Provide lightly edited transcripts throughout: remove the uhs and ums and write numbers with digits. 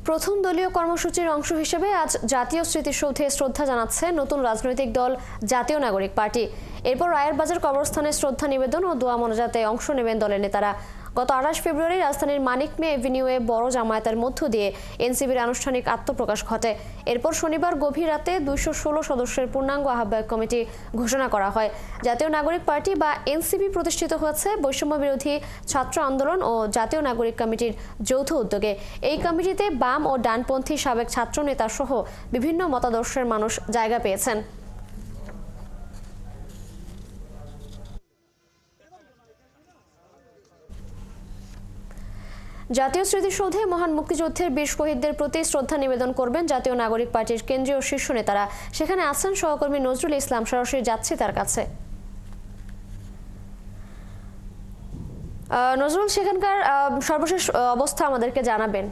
প্রথম দলীয় কর্মসূচির অংশ হিসেবে আজ জাতীয় স্মৃতিসৌধে শ্রদ্ধা জানাচ্ছে নতুন রাজনৈতিক দল জাতীয় নাগরিক পার্টি। এরপর রায়ের বাজার কবরস্থানে শ্রদ্ধা নিবেদন ও দোয়া মোনাজাতে অংশ নেবেন দলের নেতারা। গত 28 ফেব্রুয়ারি রাজধানীর মানিক মে এভিনিউয়ে বড় জামায়াতের মধ্য দিয়ে এনসিবির আনুষ্ঠানিক আত্মপ্রকাশ ঘটে। এরপর শনিবার গভীর রাতে 216 সদস্যের পূর্ণাঙ্গ আহ্বায়ক কমিটি ঘোষণা করা হয়। জাতীয় নাগরিক পার্টি বা এনসিবি প্রতিষ্ঠিত হয়েছে বৈষম্য বিরোধী ছাত্র আন্দোলন ও জাতীয় নাগরিক কমিটির যৌথ উদ্যোগে। এই কমিটিতে বাম ও ডানপন্থী সাবেক ছাত্র নেতা সহ বিভিন্ন মতাদর্শের মানুষ জায়গা পেয়েছেন। জাতীয় স্মৃতিসৌধে মহান মুক্তিযুদ্ধের বীর শহীদদের প্রতি শ্রদ্ধা নিবেদন করবেন জাতীয় নাগরিক পার্টির কেন্দ্রীয় শীর্ষ নেতারা। সেখানে আছেন সহকর্মী নজরুল ইসলাম, সরাসরি যাচ্ছে তার কাছে। নজরুল, সেখানকার সর্বশেষ অবস্থা আমাদেরকে জানাবেন।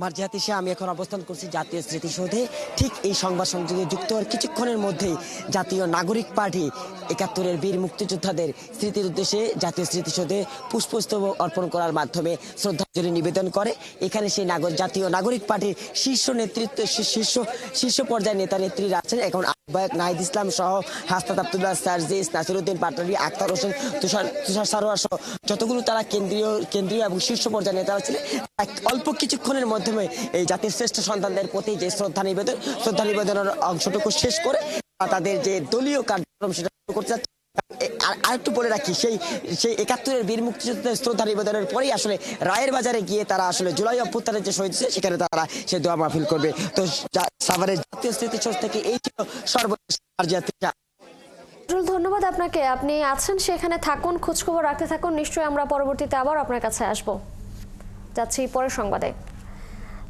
মার্জিয়াতিশে আমি এখন অবস্থান করছি জাতীয় স্মৃতিসৌধে। ঠিক এই সংবাদ সংযোগে যুক্ত হওয়ার কিছুক্ষণের মধ্যেই জাতীয় নাগরিক পার্টি ৭১-এর বীর মুক্তিযোদ্ধাদের স্মৃতির উদ্দেশ্যে জাতীয় স্মৃতিসৌধে পুষ্পস্তবক অর্পণ করার মাধ্যমে শ্রদ্ধাঞ্জলি নিবেদন করে। এখানে সেই জাতীয় নাগরিক পার্টির শীর্ষ নেতৃত্ব শীর্ষ পর্যায়ের নেতা নেত্রীরা আছেন। এখন আহ্বায়ক নাহিদ ইসলাম সহ হাসনাত আব্দুল্লাহ, সার্জিস, নাসিরউদ্দিন পাটোয়ারি, আখতার হোসেন, তুষার সারোয়ার সহ যতগুলো তারা কেন্দ্রীয় এবং শীর্ষ পর্যায়ের নেতারা ছিলেন, অল্প কিছুক্ষণের মাধ্যমে এই জাতির শ্রেষ্ঠ সন্তানদের প্রতি যে শ্রদ্ধা নিবেদনের অংশটুকু শেষ করে তাদের যে দলীয় কার্যক্রম সেটা শুরু করতে যাচ্ছে। আরেকটু বলে রাখি, সেই ৭১-এর বীর মুক্তিযোদ্ধাদের শ্রদ্ধা নিবেদনের পরেই আসলে রায়ের বাজারে গিয়ে তারা আসলে জুলাই অভ্যুত্থানের যে শহীদ ছিল সেখানে তারা সে দোয়া মাহফিল করবে। তো সাভারের জাতীয় স্মৃতিসৌধ থেকে এই ছিল সর্বশেষ। ধন্যবাদ আপনাকে, আপনি আছেন সেখানে থাকুন, খোঁজখবর রাখতে থাকুন। নিশ্চয়ই আমরা পরবর্তীতে আবার আপনার কাছে আসবো। যাচ্ছি পরের সংবাদে।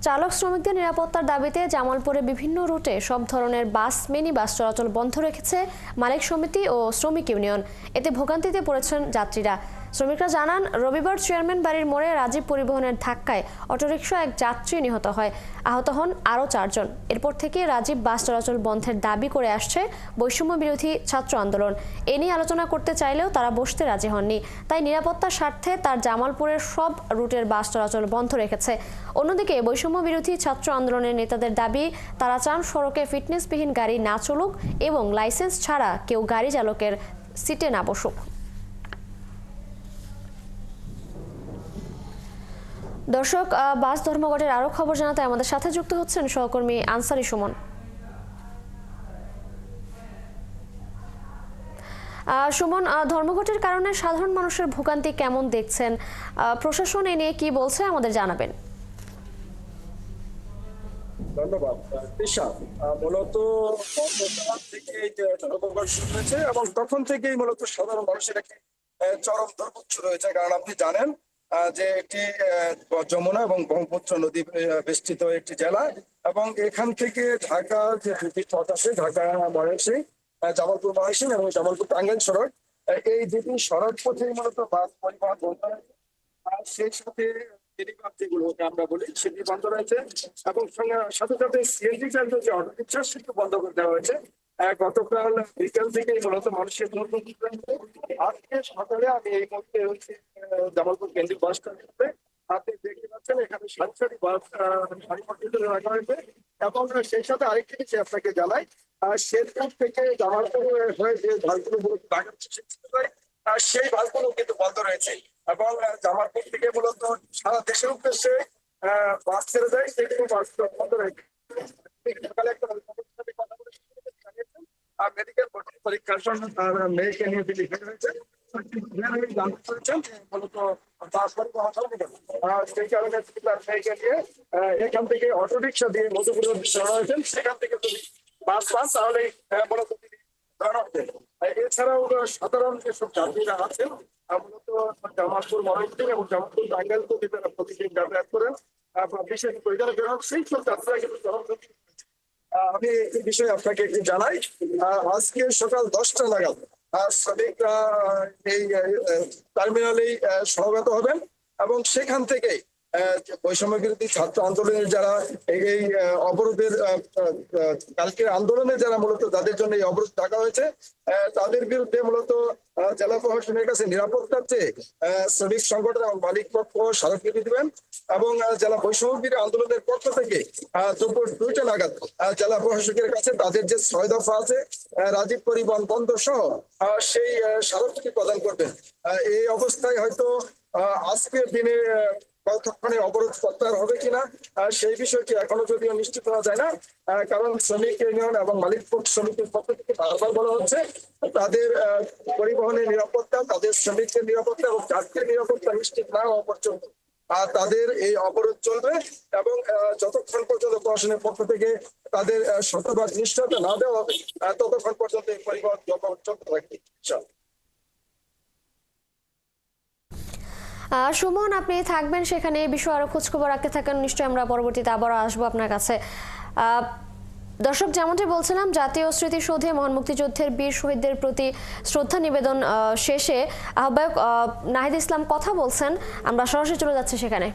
চালক শ্রমিকদের নিরাপত্তার দাবিতে জামালপুরে বিভিন্ন রুটে সব ধরনের মিনি বাস চলাচল বন্ধ রেখেছে মালিক সমিতি ও শ্রমিক ইউনিয়ন। এতে ভোগান্তিতে পড়েছেন যাত্রীরা। শ্রমিকরা জানান, রবিবার চেয়ারম্যান বাড়ির মোড়ে রাজীব পরিবহনের ধাক্কায় অটোরিকশা এক যাত্রী নিহত হয়, আহত হন আরও 4 জন। এরপর থেকে রাজীব বাস চলাচল বন্ধের দাবি করে আসছে বৈষম্য বিরোধী ছাত্র আন্দোলন। এ নিয়ে আলোচনা করতে চাইলেও তারা বসতে রাজি হননি। তাই নিরাপত্তার স্বার্থে তার জামালপুরের সব রুটের বাস চলাচল বন্ধ রেখেছে। অন্যদিকে বৈষম্য বিরোধী ছাত্র আন্দোলনের নেতাদের দাবি, তারা চান সড়কে ফিটনেসবিহীন গাড়ি না চলুক এবং লাইসেন্স ছাড়া কেউ গাড়ি চালকের সিটে না বসুক। দর্শক, বাস ধর্মঘটের আরো খবর জানাতে আমাদের সাথে যুক্ত হচ্ছেন সহকর্মী আনসারি সুমন। সুমন, ধর্মঘটের কারণে সাধারণ মানুষের ভোগান্তি কেমন দেখছেন? প্রশাসন এ নিয়ে কি বলছে আমাদের জানাবেন। ধন্যবাদ। মূলত ধর্মঘট শুরু হয়েছে এবং তখন থেকেই মূলত সাধারণ মানুষের একটি চরম দুর্ভোগ শুরু হয়েছে। কারণ আপনি জানেন যে এটি যমুনা এবং ব্রহ্মপুত্র নদী বেষ্টিত একটি জেলা এবং এখান থেকে ঢাকা যে দুটি পথ আছে, ঢাকা ময়মনসিংহ, জামালপুর ময়মনসিংহ এবং জামালপুর টাঙ্গাইল সড়ক, এই দুটি সড়ক পথেই মূলত বাস পরিবহন বন্ধ রয়েছে। আর সেই সাথে যেগুলোকে আমরা বলি সেটি বন্ধ রয়েছে এবং সাথে সাথে সিএনজি চালিত যে অটোরিকশা সেটি বন্ধ করে দেওয়া হয়েছে। গতকাল বিকেল থেকেই মূলত মানুষের আজকে সকালে আমি এই মুহূর্তে জামালপুর কেন্দ্রীয় বাস স্ট্যান্ডে আপনি দেখতে পাচ্ছেন এখানে সারি বাস সারিবদ্ধ রাখা হয়েছে এবং সেই সাথে আরেকটি বিষয় আপনাকে জানাই, শেরপুর থেকে জামালপুর হয়ে যে বাসগুলো সেই বাসগুলো কিন্তু বন্ধ রয়েছে এবং জামালপুর থেকে মূলত সারা দেশের উদ্দেশ্যে বাস ছেড়ে যায়, সেগুলো বাসগুলো বন্ধ রয়েছে। সকালে একটা মেডিকেল পরীক্ষার জন্য তার মেয়েকে নিয়ে তিনি হয়েছে সেই কারণে তার মেয়েকে নিয়ে এখান থেকে অটোরিকশা দিয়ে মধুপুর হয়েছেন, সেখান থেকে যদি বাস তাহলে মূলত তিনি ধরা হতেন। এছাড়াও সাধারণ যেসব যাত্রীরা আছেন মূলত জামালপুর ময়মনসিংহ এবং জামালপুর টাঙ্গাইল থেকে তারা প্রতিদিন যাতায়াত করেন, বিশেষ করে যারা বের সেই সব যাত্রীরা কিন্তু আমি এই বিষয়ে আপনাকে একটু জানাই। আজকে সকাল 10টা নাগাদ শ্রমিকরা এই টার্মিনালেই সমবেত হবেন এবং সেখান থেকে বৈষম্য বিরোধী ছাত্র আন্দোলনের যারা এই অবরোধের কালকের আন্দোলনে যারা মূলত যাদের জন্য এই অবরোধ ডাকা হয়েছে তাদের বিরুদ্ধে মূলত জেলা প্রশাসনের কাছে নিরাপত্তার চেয়ে শ্রমিক সংগঠন এবং মালিক পক্ষ স্মারকলিপি দিবেন এবং জেলা বৈষম্য বিরোধী আন্দোলনের পক্ষ থেকে দুপুর 2টা নাগাদ জেলা প্রশাসকের কাছে তাদের যে 6 দফা আছে রাজীব পরিবহন বন্ধ সহ সেই স্মারকলিপি প্রদান করবেন। এই অবস্থায় হয়তো আজকের দিনে কতক্ষণে অবরোধ প্রত্যাহার হবে কিনা সেই বিষয়টি এখনো যদিও নিশ্চিত হওয়া যায় না, কারণ শ্রমিক ইউনিয়ন এবং মালিক পক্ষ শ্রমিকের পক্ষ থেকে বারবার বলা হচ্ছে তাদের পরিবহনের নিরাপত্তা, তাদের শ্রমিকদের নিরাপত্তা এবং যাত্রীর নিরাপত্তা নিশ্চিত না হওয়া পর্যন্ত তাদের এই অবরোধ চলবে এবং যতক্ষণ পর্যন্ত প্রশাসনের পক্ষ থেকে তাদের শতভাগ নিশ্চয়তা না দেওয়া হবে ততক্ষণ পর্যন্ত এই পরিবহন চলতে থাকবে। সুমন, আপনি থাকবেন সেখানে এই বিষয়ে আরো খোঁজখবর রাখতে থাকেন, নিশ্চয়ই আমরা পরবর্তীতে আবারও আসবো আপনার কাছে। দর্শক, যেমনটি বলছিলাম, জাতীয় স্মৃতিসৌধে মহান মুক্তিযুদ্ধের বীর শহীদদের প্রতি শ্রদ্ধা নিবেদন শেষে আহ্বায়ক নাহিদ ইসলাম কথা বলছেন। আমরা সরাসরি চলে যাচ্ছি সেখানে।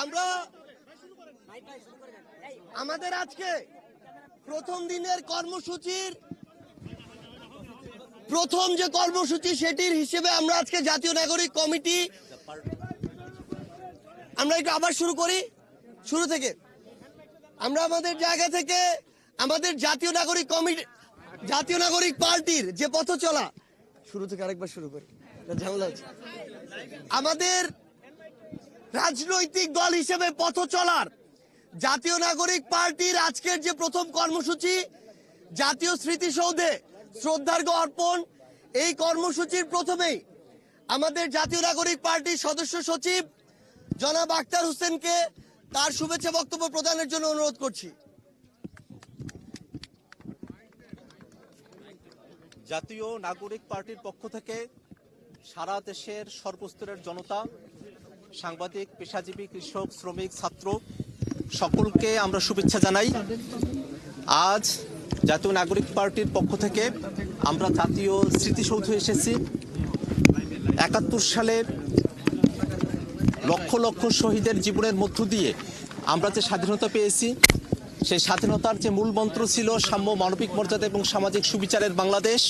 আমরা আমাদের আজকে প্রথম দিনের কর্মসূচির প্রথম যে কর্মসূচি সেটির হিসেবে আমরা আজকে জাতীয় নাগরিক কমিটি আমরা একটু আবার শুরু করি শুরু থেকে। আমরা আমাদের জায়গা থেকে আমাদের জাতীয় নাগরিক পার্টির যে পথ চলা শুরু থেকে আরেকবার শুরু করি, ঝামেলা হচ্ছে। আমাদের রাজনৈতিক দল হিসেবে পথ চলার জাতীয় নাগরিক পার্টির আজকের যে প্রথম কর্মসূচি জাতীয় স্মৃতিসৌধে শ্রদ্ধার্ঘ্য অর্পণ, এই কর্মসূচির প্রথমেই আমাদের জাতীয় নাগরিক পার্টির সদস্য সচিব জনাব আক্তার হোসেনকে তার শুভেচ্ছা বক্তব্য প্রদানের জন্য অনুরোধ করছি। জাতীয় নাগরিক পার্টির পক্ষ থেকে সারা দেশের সর্বস্তরের জনতা, সাংবাদিক, পেশাজীবী, কৃষক, শ্রমিক, ছাত্র সকলকে আমরা শুভেচ্ছা জানাই। আজ জাতীয় নাগরিক পার্টির পক্ষ থেকে আমরা জাতীয় স্মৃতিসৌধে এসেছি। ৭১ সালের লক্ষ লক্ষ শহীদের জীবনের মধ্য দিয়ে আমরা যে স্বাধীনতা পেয়েছি, সেই স্বাধীনতার যে মূল মন্ত্র ছিল সাম্য, মানবিক মর্যাদা এবং সামাজিক সুবিচারের বাংলাদেশ,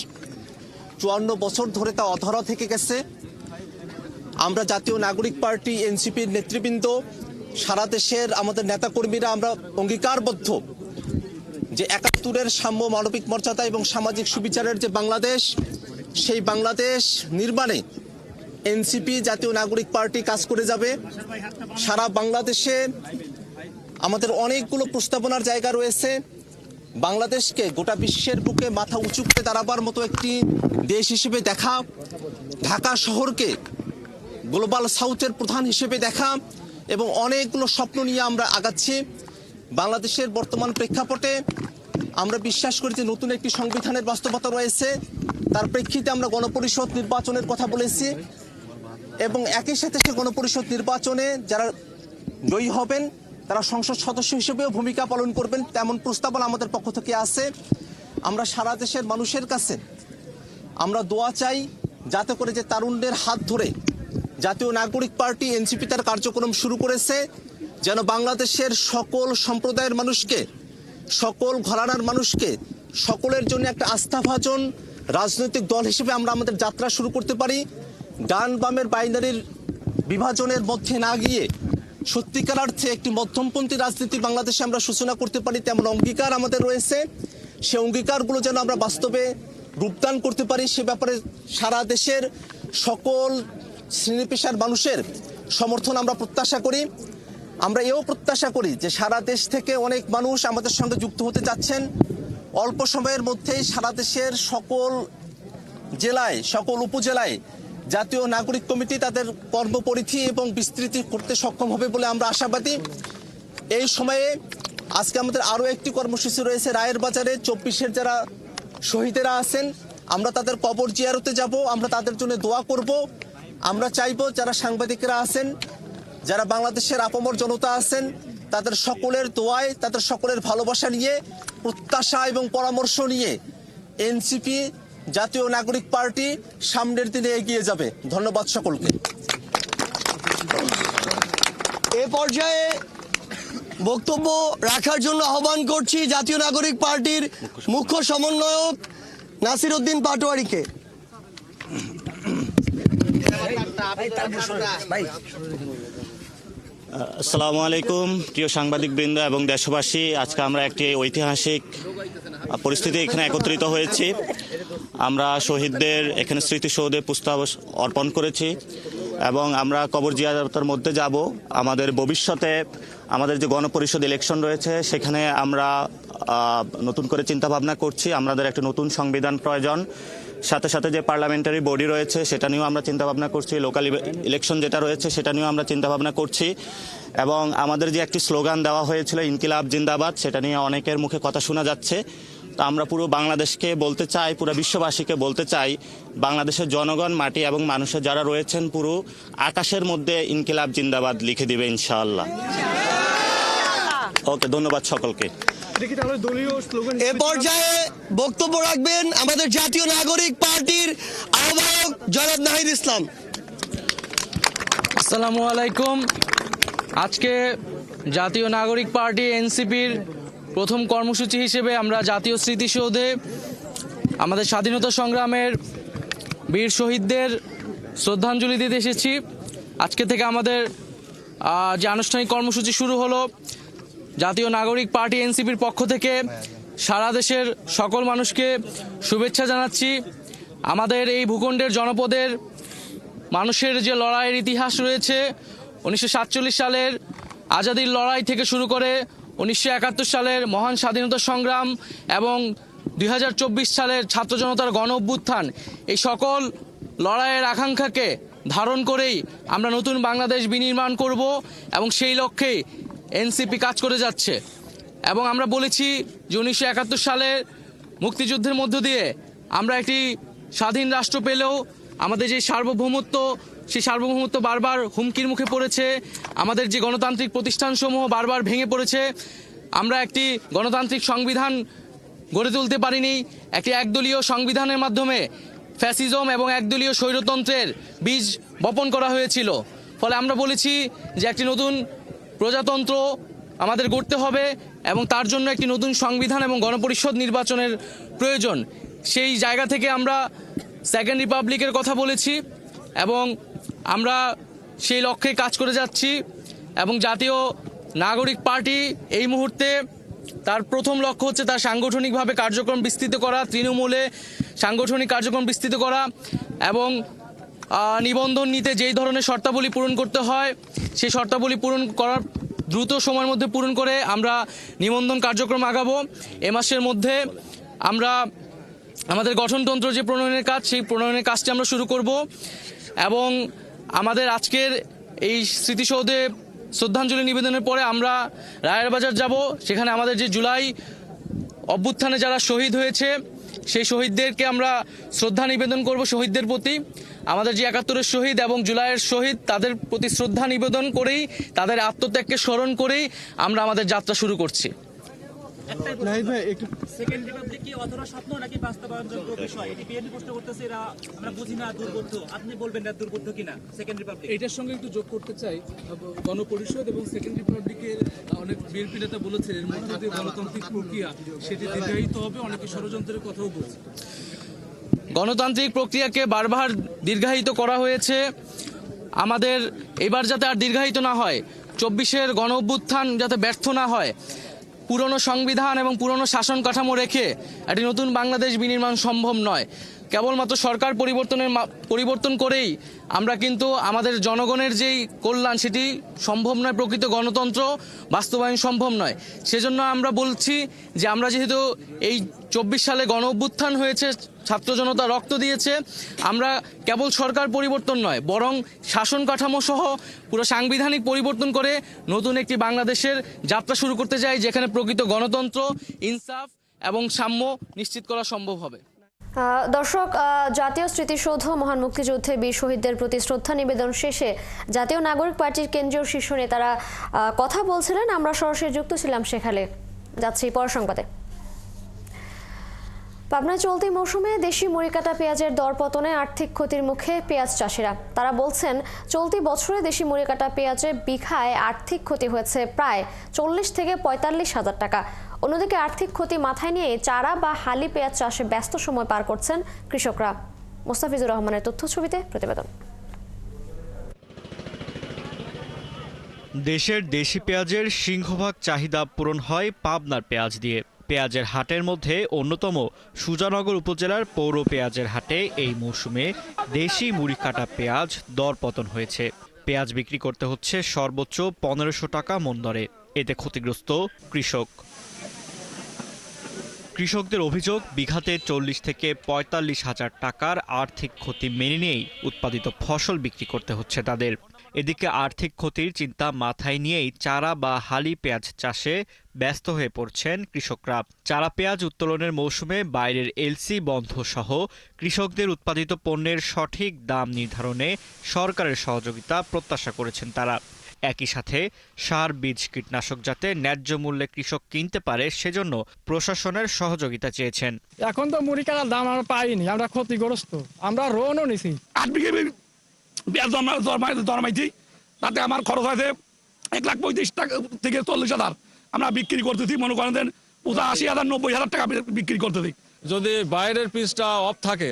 ৫৪ বছর ধরে তা অধরা থেকে গেছে। আমরা জাতীয় নাগরিক পার্টি এনসিপির নেতৃবৃন্দ, সারা দেশের আমাদের নেতাকর্মীরা আমরা অঙ্গীকারবদ্ধ যে ৭১-এর সাম্য, মানবিক মর্যাদা এবং সামাজিক সুবিচারের যে বাংলাদেশ, সেই বাংলাদেশ নির্মাণে এনসিপি জাতীয় নাগরিক পার্টি কাজ করে যাবে। সারা বাংলাদেশে আমাদের অনেকগুলো প্রস্তাবনার জায়গা রয়েছে। বাংলাদেশকে গোটা বিশ্বের বুকে মাথা উঁচু করে দাঁড়াবার মতো একটি দেশ হিসেবে দেখা, ঢাকা শহরকে গ্লোবাল সাউথের প্রধান হিসেবে দেখা এবং অনেকগুলো স্বপ্ন নিয়ে আমরা আগাচ্ছি। বাংলাদেশের বর্তমান প্রেক্ষাপটে আমরা বিশ্বাস করি যে নতুন একটি সংবিধানের বাস্তবতা রয়েছে। তার প্রেক্ষিতে আমরা গণপরিষদ নির্বাচনের কথা বলেছি এবং একই সাথে সে গণপরিষদ নির্বাচনে যারা জয়ী হবেন তারা সংসদ সদস্য হিসেবেও ভূমিকা পালন করবেন, তেমন প্রস্তাবনা আমাদের পক্ষ থেকে আছে। আমরা সারা দেশের মানুষের কাছে আমরা দোয়া চাই যাতে করে যে তারুণ্যের হাত ধরে জাতীয় নাগরিক পার্টি এনসিপি তার কার্যক্রম শুরু করেছে, যেন বাংলাদেশের সকল সম্প্রদায়ের মানুষকে, সকল ঘরানার মানুষকে, সকলের জন্য একটা আস্থাভাজন রাজনৈতিক দল হিসেবে আমরা আমাদের যাত্রা শুরু করতে পারি। ডান বামের বাইনারির বিভাজনের মধ্যে না গিয়ে সত্যিকার অর্থে একটি মধ্যমপন্থী রাজনীতি বাংলাদেশে আমরা সূচনা করতে পারি, তেমন অঙ্গীকার আমাদের রয়েছে। সে অঙ্গীকারগুলো যেন আমরা বাস্তবে রূপদান করতে পারি, সে ব্যাপারে সারা দেশের সকল শ্রেণী পেশার মানুষের সমর্থন আমরা প্রত্যাশা করি। আমরা এও প্রত্যাশা করি যে সারা দেশ থেকে অনেক মানুষ আমাদের সঙ্গে যুক্ত হতে যাচ্ছেন। অল্প সময়ের মধ্যেই সারা দেশের সকল জেলায়, সকল উপজেলায় জাতীয় নাগরিক কমিটি তাদের কর্মপরিধি এবং বিস্তৃতি করতে সক্ষম হবে বলে আমরা আশাবাদী। এই সময়ে আজকে আমাদের আরও একটি কর্মসূচি রয়েছে রায়ের বাজারে। 24-এর যারা শহীদেরা আছেন আমরা তাদের কবর জিয়ারতে যাব, আমরা তাদের জন্য দোয়া করব। আমরা চাইব যারা সাংবাদিকরা আছেন, যারা বাংলাদেশের আপামর জনতা আছেন, তাদের সকলের দোয়ায়, তাদের সকলের ভালোবাসা নিয়ে, প্রত্যাশা এবং পরামর্শ নিয়ে এনসিপি জাতীয় নাগরিক পার্টি সামনের দিনে এগিয়ে যাবে। ধন্যবাদ সকলকে। এ পর্যায়ে বক্তব্য রাখার জন্য আহ্বান করছি জাতীয় নাগরিক পার্টির মুখ্য সমন্বয়ক নাসির উদ্দিন পাটোয়ারিকে। আসসালামু আলাইকুম প্রিয় সাংবাদিকবৃন্দ এবং দেশবাসী, আজকে আমরা একটি ঐতিহাসিক পরিস্থিতি এখানে একত্রিত হয়েছি। আমরা শহীদদের এখানে স্মৃতিসৌধে পুষ্প অর্পণ করেছি এবং আমরা কবর জিয়ারতের মধ্যে যাব। আমাদের ভবিষ্যতে আমাদের যে গণপরিষদ ইলেকশন রয়েছে সেখানে আমরা নতুন করে চিন্তা ভাবনা করছি। আমাদের একটা নতুন সংবিধান প্রয়োজন, সাথে সাথে যে পার্লামেন্টারি বডি রয়েছে সেটা নিয়েও আমরা চিন্তা ভাবনা করছি, লোকাল ইলেকশন যেটা রয়েছে সেটা নিয়েও আমরা চিন্তা ভাবনা করছি। এবং আমাদের যে একটি স্লোগান দেওয়া হয়েছিল ইনকিলাব জিন্দাবাদ, সেটা নিয়ে অনেকের মুখে কথা শোনা যাচ্ছে। তো আমরা পুরো বাংলাদেশকে বলতে চাই, পুরো বিশ্ববাসীকে বলতে চাই, বাংলাদেশের জনগণ, মাটি এবং মানুষের যারা রয়েছেন পুরো আকাশের মধ্যে ইনকিলাব জিন্দাবাদ লিখে দিবে ইনশাআল্লাহ। ওকে, ধন্যবাদ সকলকে। এ পর্যায়ে বক্তব্য রাখবেন আমাদের জাতীয় নাগরিক পার্টির আহ্বায়ক জনাব নাহিদ ইসলাম। আসসালামু আলাইকুম। আজকে জাতীয় নাগরিক পার্টি এনসিপির প্রথম কর্মসূচি হিসেবে আমরা জাতীয় স্মৃতিসৌধে আমাদের স্বাধীনতা সংগ্রামের বীর শহীদদের শ্রদ্ধাঞ্জলি দিতে এসেছি। আজকে থেকে আমাদের যে আনুষ্ঠানিক কর্মসূচি শুরু হলো, জাতীয় নাগরিক পার্টি এনসিপির পক্ষ থেকে সারা দেশের সকল মানুষকে শুভেচ্ছা জানাচ্ছি। আমাদের এই ভূখণ্ডের জনপদের মানুষের যে লড়াইয়ের ইতিহাস রয়েছে, 1947 সালের আজাদির লড়াই থেকে শুরু করে 1971 সালের মহান স্বাধীনতা সংগ্রাম এবং 2024 সালের ছাত্র জনতার গণ অভ্যুত্থান, এই সকল লড়াইয়ের আকাঙ্ক্ষাকে ধারণ করেই আমরা নতুন বাংলাদেশ বিনির্মাণ করব এবং সেই লক্ষ্যেই এনসিপি কাজ করে যাচ্ছে। এবং আমরা বলেছি যে 1971 সালের মুক্তিযুদ্ধের মধ্য দিয়ে আমরা একটি স্বাধীন রাষ্ট্র পেলেও আমাদের যে সার্বভৌমত্ব, সেই সার্বভৌমত্ব বারবার হুমকির মুখে পড়েছে। আমাদের যে গণতান্ত্রিক প্রতিষ্ঠানসমূহ বারবার ভেঙে পড়েছে। আমরা একটি গণতান্ত্রিক সংবিধান গড়ে তুলতে পারিনি। একটি একদলীয় সংবিধানের মাধ্যমে ফ্যাসিজম এবং একদলীয় স্বৈরতন্ত্রের বীজ বপন করা হয়েছিল। ফলে আমরা বলেছি যে একটি নতুন প্রজাতন্ত্র আমাদের গড়তে হবে এবং তার জন্য একটি নতুন সংবিধান এবং গণপরিষদ নির্বাচনের প্রয়োজন। সেই জায়গা থেকে আমরা সেকেন্ড রিপাবলিকের কথা বলেছি এবং আমরা সেই লক্ষ্যে কাজ করে যাচ্ছি। এবং জাতীয় নাগরিক পার্টি এই মুহূর্তে তার প্রথম লক্ষ্য হচ্ছে তার সাংগঠনিকভাবে কার্যক্রম বিস্তৃত করা, তৃণমূলে সাংগঠনিক কার্যক্রম বিস্তৃত করা এবং নিবন্ধন নিতে যেই ধরনের শর্তাবলী পূরণ করতে হয় সেই শর্তাবলী পূরণ করার দ্রুত সময়ের মধ্যে পূরণ করে আমরা নিবন্ধন কার্যক্রম আগাবো। এ মাসের মধ্যে আমরা আমাদের গঠনতন্ত্র যে প্রণয়নের কাজ, সেই প্রণয়নের কাজটি আমরা শুরু করব। এবং আমাদের আজকের এই স্মৃতিসৌধে শ্রদ্ধাঞ্জলি নিবেদনের পরে আমরা রায়ের বাজার যাব। সেখানে আমাদের যে জুলাই অভ্যুত্থানে যারা শহীদ হয়েছে সেই শহীদদেরকে আমরা শ্রদ্ধা নিবেদন করব। শহীদদের প্রতি আমাদের যে 71-এর শহীদ এবং জুলাইয়ের শহীদ, তাদের প্রতি শ্রদ্ধা নিবেদন করেই, তাদের আত্মত্যাগকে স্মরণ করেই আমরা আমাদের যাত্রা শুরু করছি। সেকেন্ড রিপাবলিক কি অধরা স্বপ্ন নাকি বাস্তবায়নযোগ্য বিষয়? এটি বিএনপি প্রশ্ন করতেছে, এরা আমরা বুঝি না, দুর্বোধ্য। আপনি বলবেন না দুর্বোধ্য কিনা সেকেন্ড রিপাবলিক? এটার সঙ্গে একটু যোগ করতে চাই, গণপরিষদ এবং সেকেন্ড রিপাবলিকের অনেক বিএনপি নেতা বলেছেন এর মধ্যে যে গণতান্ত্রিক প্রক্রিয়া সেটি দীর্ঘায়িত হবে, অনেকে ষড়যন্ত্রের কথাও বলছে। গণতান্ত্রিক প্রক্রিয়াকে বারবার দীর্ঘায়িত করা হয়েছে। আমাদের এবার যাতে আর দীর্ঘায়িত না হয়, 24-এর গণ অভ্যুত্থান যাতে ব্যর্থ না হয়, পুরনো সংবিধান এবং পুরনো শাসন কাঠামো রেখে একটি নতুন বাংলাদেশ বিনির্মাণ সম্ভব নয়। কেবলমাত্র সরকার পরিবর্তন করেই আমরা কিন্তু আমাদের জনগণের যেই কল্যাণ সেটি সম্ভব নয়, প্রকৃত গণতন্ত্র বাস্তবায়ন সম্ভব নয়। সেজন্য আমরা বলছি যে আমরা যেহেতু এই 24 সালে গণ অভ্যুত্থান হয়েছে, ছাত্র জনতা রক্ত দিয়েছে, আমরা কেবল সরকার পরিবর্তন নয় বরং শাসন কাঠামো সহ পুরো সাংবিধানিক পরিবর্তন করে নতুন একটি বাংলাদেশের যাত্রা শুরু করতে চাই, যেখানে প্রকৃত গণতন্ত্র, ইনসাফ এবং সাম্য নিশ্চিত করা সম্ভব হবে। দর্শক, জাতীয় স্মৃতিসৌধ মহান মুক্তিযুদ্ধে বীর শহীদদের প্রতি শ্রদ্ধা নিবেদন শেষে জাতীয় নাগরিক পার্টির কেন্দ্রীয় শীর্ষ নেতারা কথা বলছিলেন। আমরা সরাসরি যুক্ত ছিলাম সেখানে। যাচ্ছি পরের সংবাদে। পাবনায় চলতি মৌসুমে দেশি মুড়িকাটা পেঁয়াজের দরপতনে আর্থিক ক্ষতির মুখে পেঁয়াজ চাষিরা। তারা বলছেন, চলতি বছরে দেশি মুড়িকাটা পেঁয়াজে বিঘায় আর্থিক ক্ষতি হয়েছে প্রায় 40 থেকে 45 হাজার টাকা। অন্যদিকে আর্থিক ক্ষতি মাথায় নিয়ে চারা বা হালি পেঁয়াজ চাষে ব্যস্ত সময় পার করছেন কৃষকরা। মোস্তাফিজুর রহমানের তথ্য ছবিতে প্রতিবেদন। দেশের দেশি পেঁয়াজের সিংহভাগ চাহিদা পূরণ হয় পাবনার পেঁয়াজ দিয়ে। পেঁয়াজের হাটের মধ্যে অন্যতম সুজানগর উপজেলার পৌর পেঁয়াজের হাটে এই মৌসুমে দেশি মুড়ি কাটা পেঁয়াজ দরপতন হয়েছে। পেঁয়াজ বিক্রি করতে হচ্ছে সর্বোচ্চ 1500 টাকা মণ দরে। এতে ক্ষতিগ্রস্ত কৃষক। কৃষকদের অভিযোগ, বিঘাতে 40 থেকে 45 হাজার টাকার আর্থিক ক্ষতি মেনে নিয়েই উৎপাদিত ফসল বিক্রি করতে হচ্ছে তাদের। এদিকে আর্থিক ক্ষতির চিন্তা মাথায় নিয়েই চারা বা হালি পেঁয়াজ চাষে ব্যস্ত হয়ে পড়ছেন কৃষকরা। চারা পেঁয়াজ উত্তোলনের মৌসুমে বাইরের এলসি বন্ধ সহ কৃষকদের উৎপাদিত পণ্যের সঠিক দাম নির্ধারণে সরকারের সহযোগিতা প্রত্যাশা করেছেন তারা। একই সাথে সার, বীজ, কীটনাশক যাতে ন্যায্য মূল্যে কৃষক কিনতে পারে সেজন্য প্রশাসনের সহযোগিতা চেয়েছেন। এখন তো মুড়ি কাটার দাম আমরা পাইনি, আমরা ক্ষতিগ্রস্ত। আমরা ঋণও নিছি। 8 বিঘে পেঁয়াজ জন্মাইছি, তাতে আমার খরচ হয়েছে 1,35,000 টাকা থেকে 40,000। আমরা বিক্রি করতেছি মনে করেন 85,000 90,000 টাকা বিক্রি করতেছি। যদি বাইরের পিসটা অফ থাকে,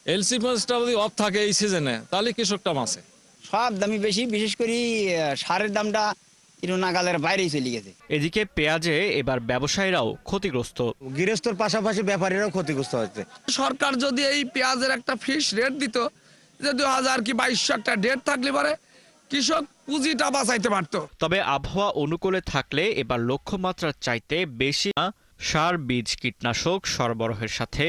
এলসি পিসটা যদি অফ থাকে এই সিজনে, তাহলে কৃষকটা মাসে সব দামই বেশি, বিশেষ করে সারের দামটা একটু নাগালের বাইরেই চলে গেছে। এদিকে পেঁয়াজে এবার ব্যবসায়ীরাও ক্ষতিগ্রস্ত। গৃহস্থর পাশাপাশি ব্যাপারীরাও ক্ষতিগ্রস্ত হচ্ছে। সরকার যদি এই পেঁয়াজের একটা ফিক্স রেট দিত, যে 2000 কি 2200 একটা রেট থাকলে পারে কৃষক পুঁজিটা বাঁচাইতে পারত। তবে আবহাওয়া অনুকূলে থাকলে এবার লক্ষ্যমাত্রার চাইতে বেশি সার, বীজ, কীটনাশক সরবরাহের সাথে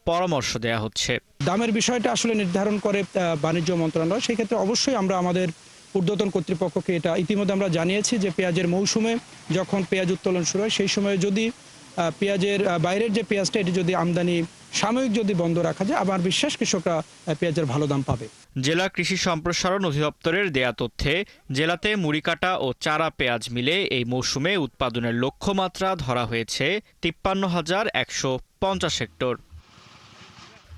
পরামর্শ দেয়া হচ্ছে। দামের বিষয়টা আসলে নির্ধারণ করে বাণিজ্য মন্ত্রণালয়। সেই ক্ষেত্রে অবশ্যই আমরা আমাদের ঊর্ধ্বতন কর্তৃপক্ষকে এটা ইতিমধ্যে আমরা জানিয়েছি যে পেঁয়াজের মৌসুমে যখন পেঁয়াজ উত্তোলন শুরু হয় সেই সময়ে যদি পেঁয়াজের বাইরের যে পেঁয়াজটা এটি যদি আমদানি সাময়িক যদি বন্ধ রাখা যায়, আমার বিশ্বাস কৃষকরা পেঁয়াজের ভালো দাম পাবে। জেলা কৃষি সম্প্রসারণ অধিদপ্তরের দেয়া তথ্যে জেলাতে মুড়িকাটা ও চারা পেঁয়াজ মিলে এই মৌসুমে উৎপাদনের লক্ষ্যমাত্রা ধরা হয়েছে 53,150 হেক্টর।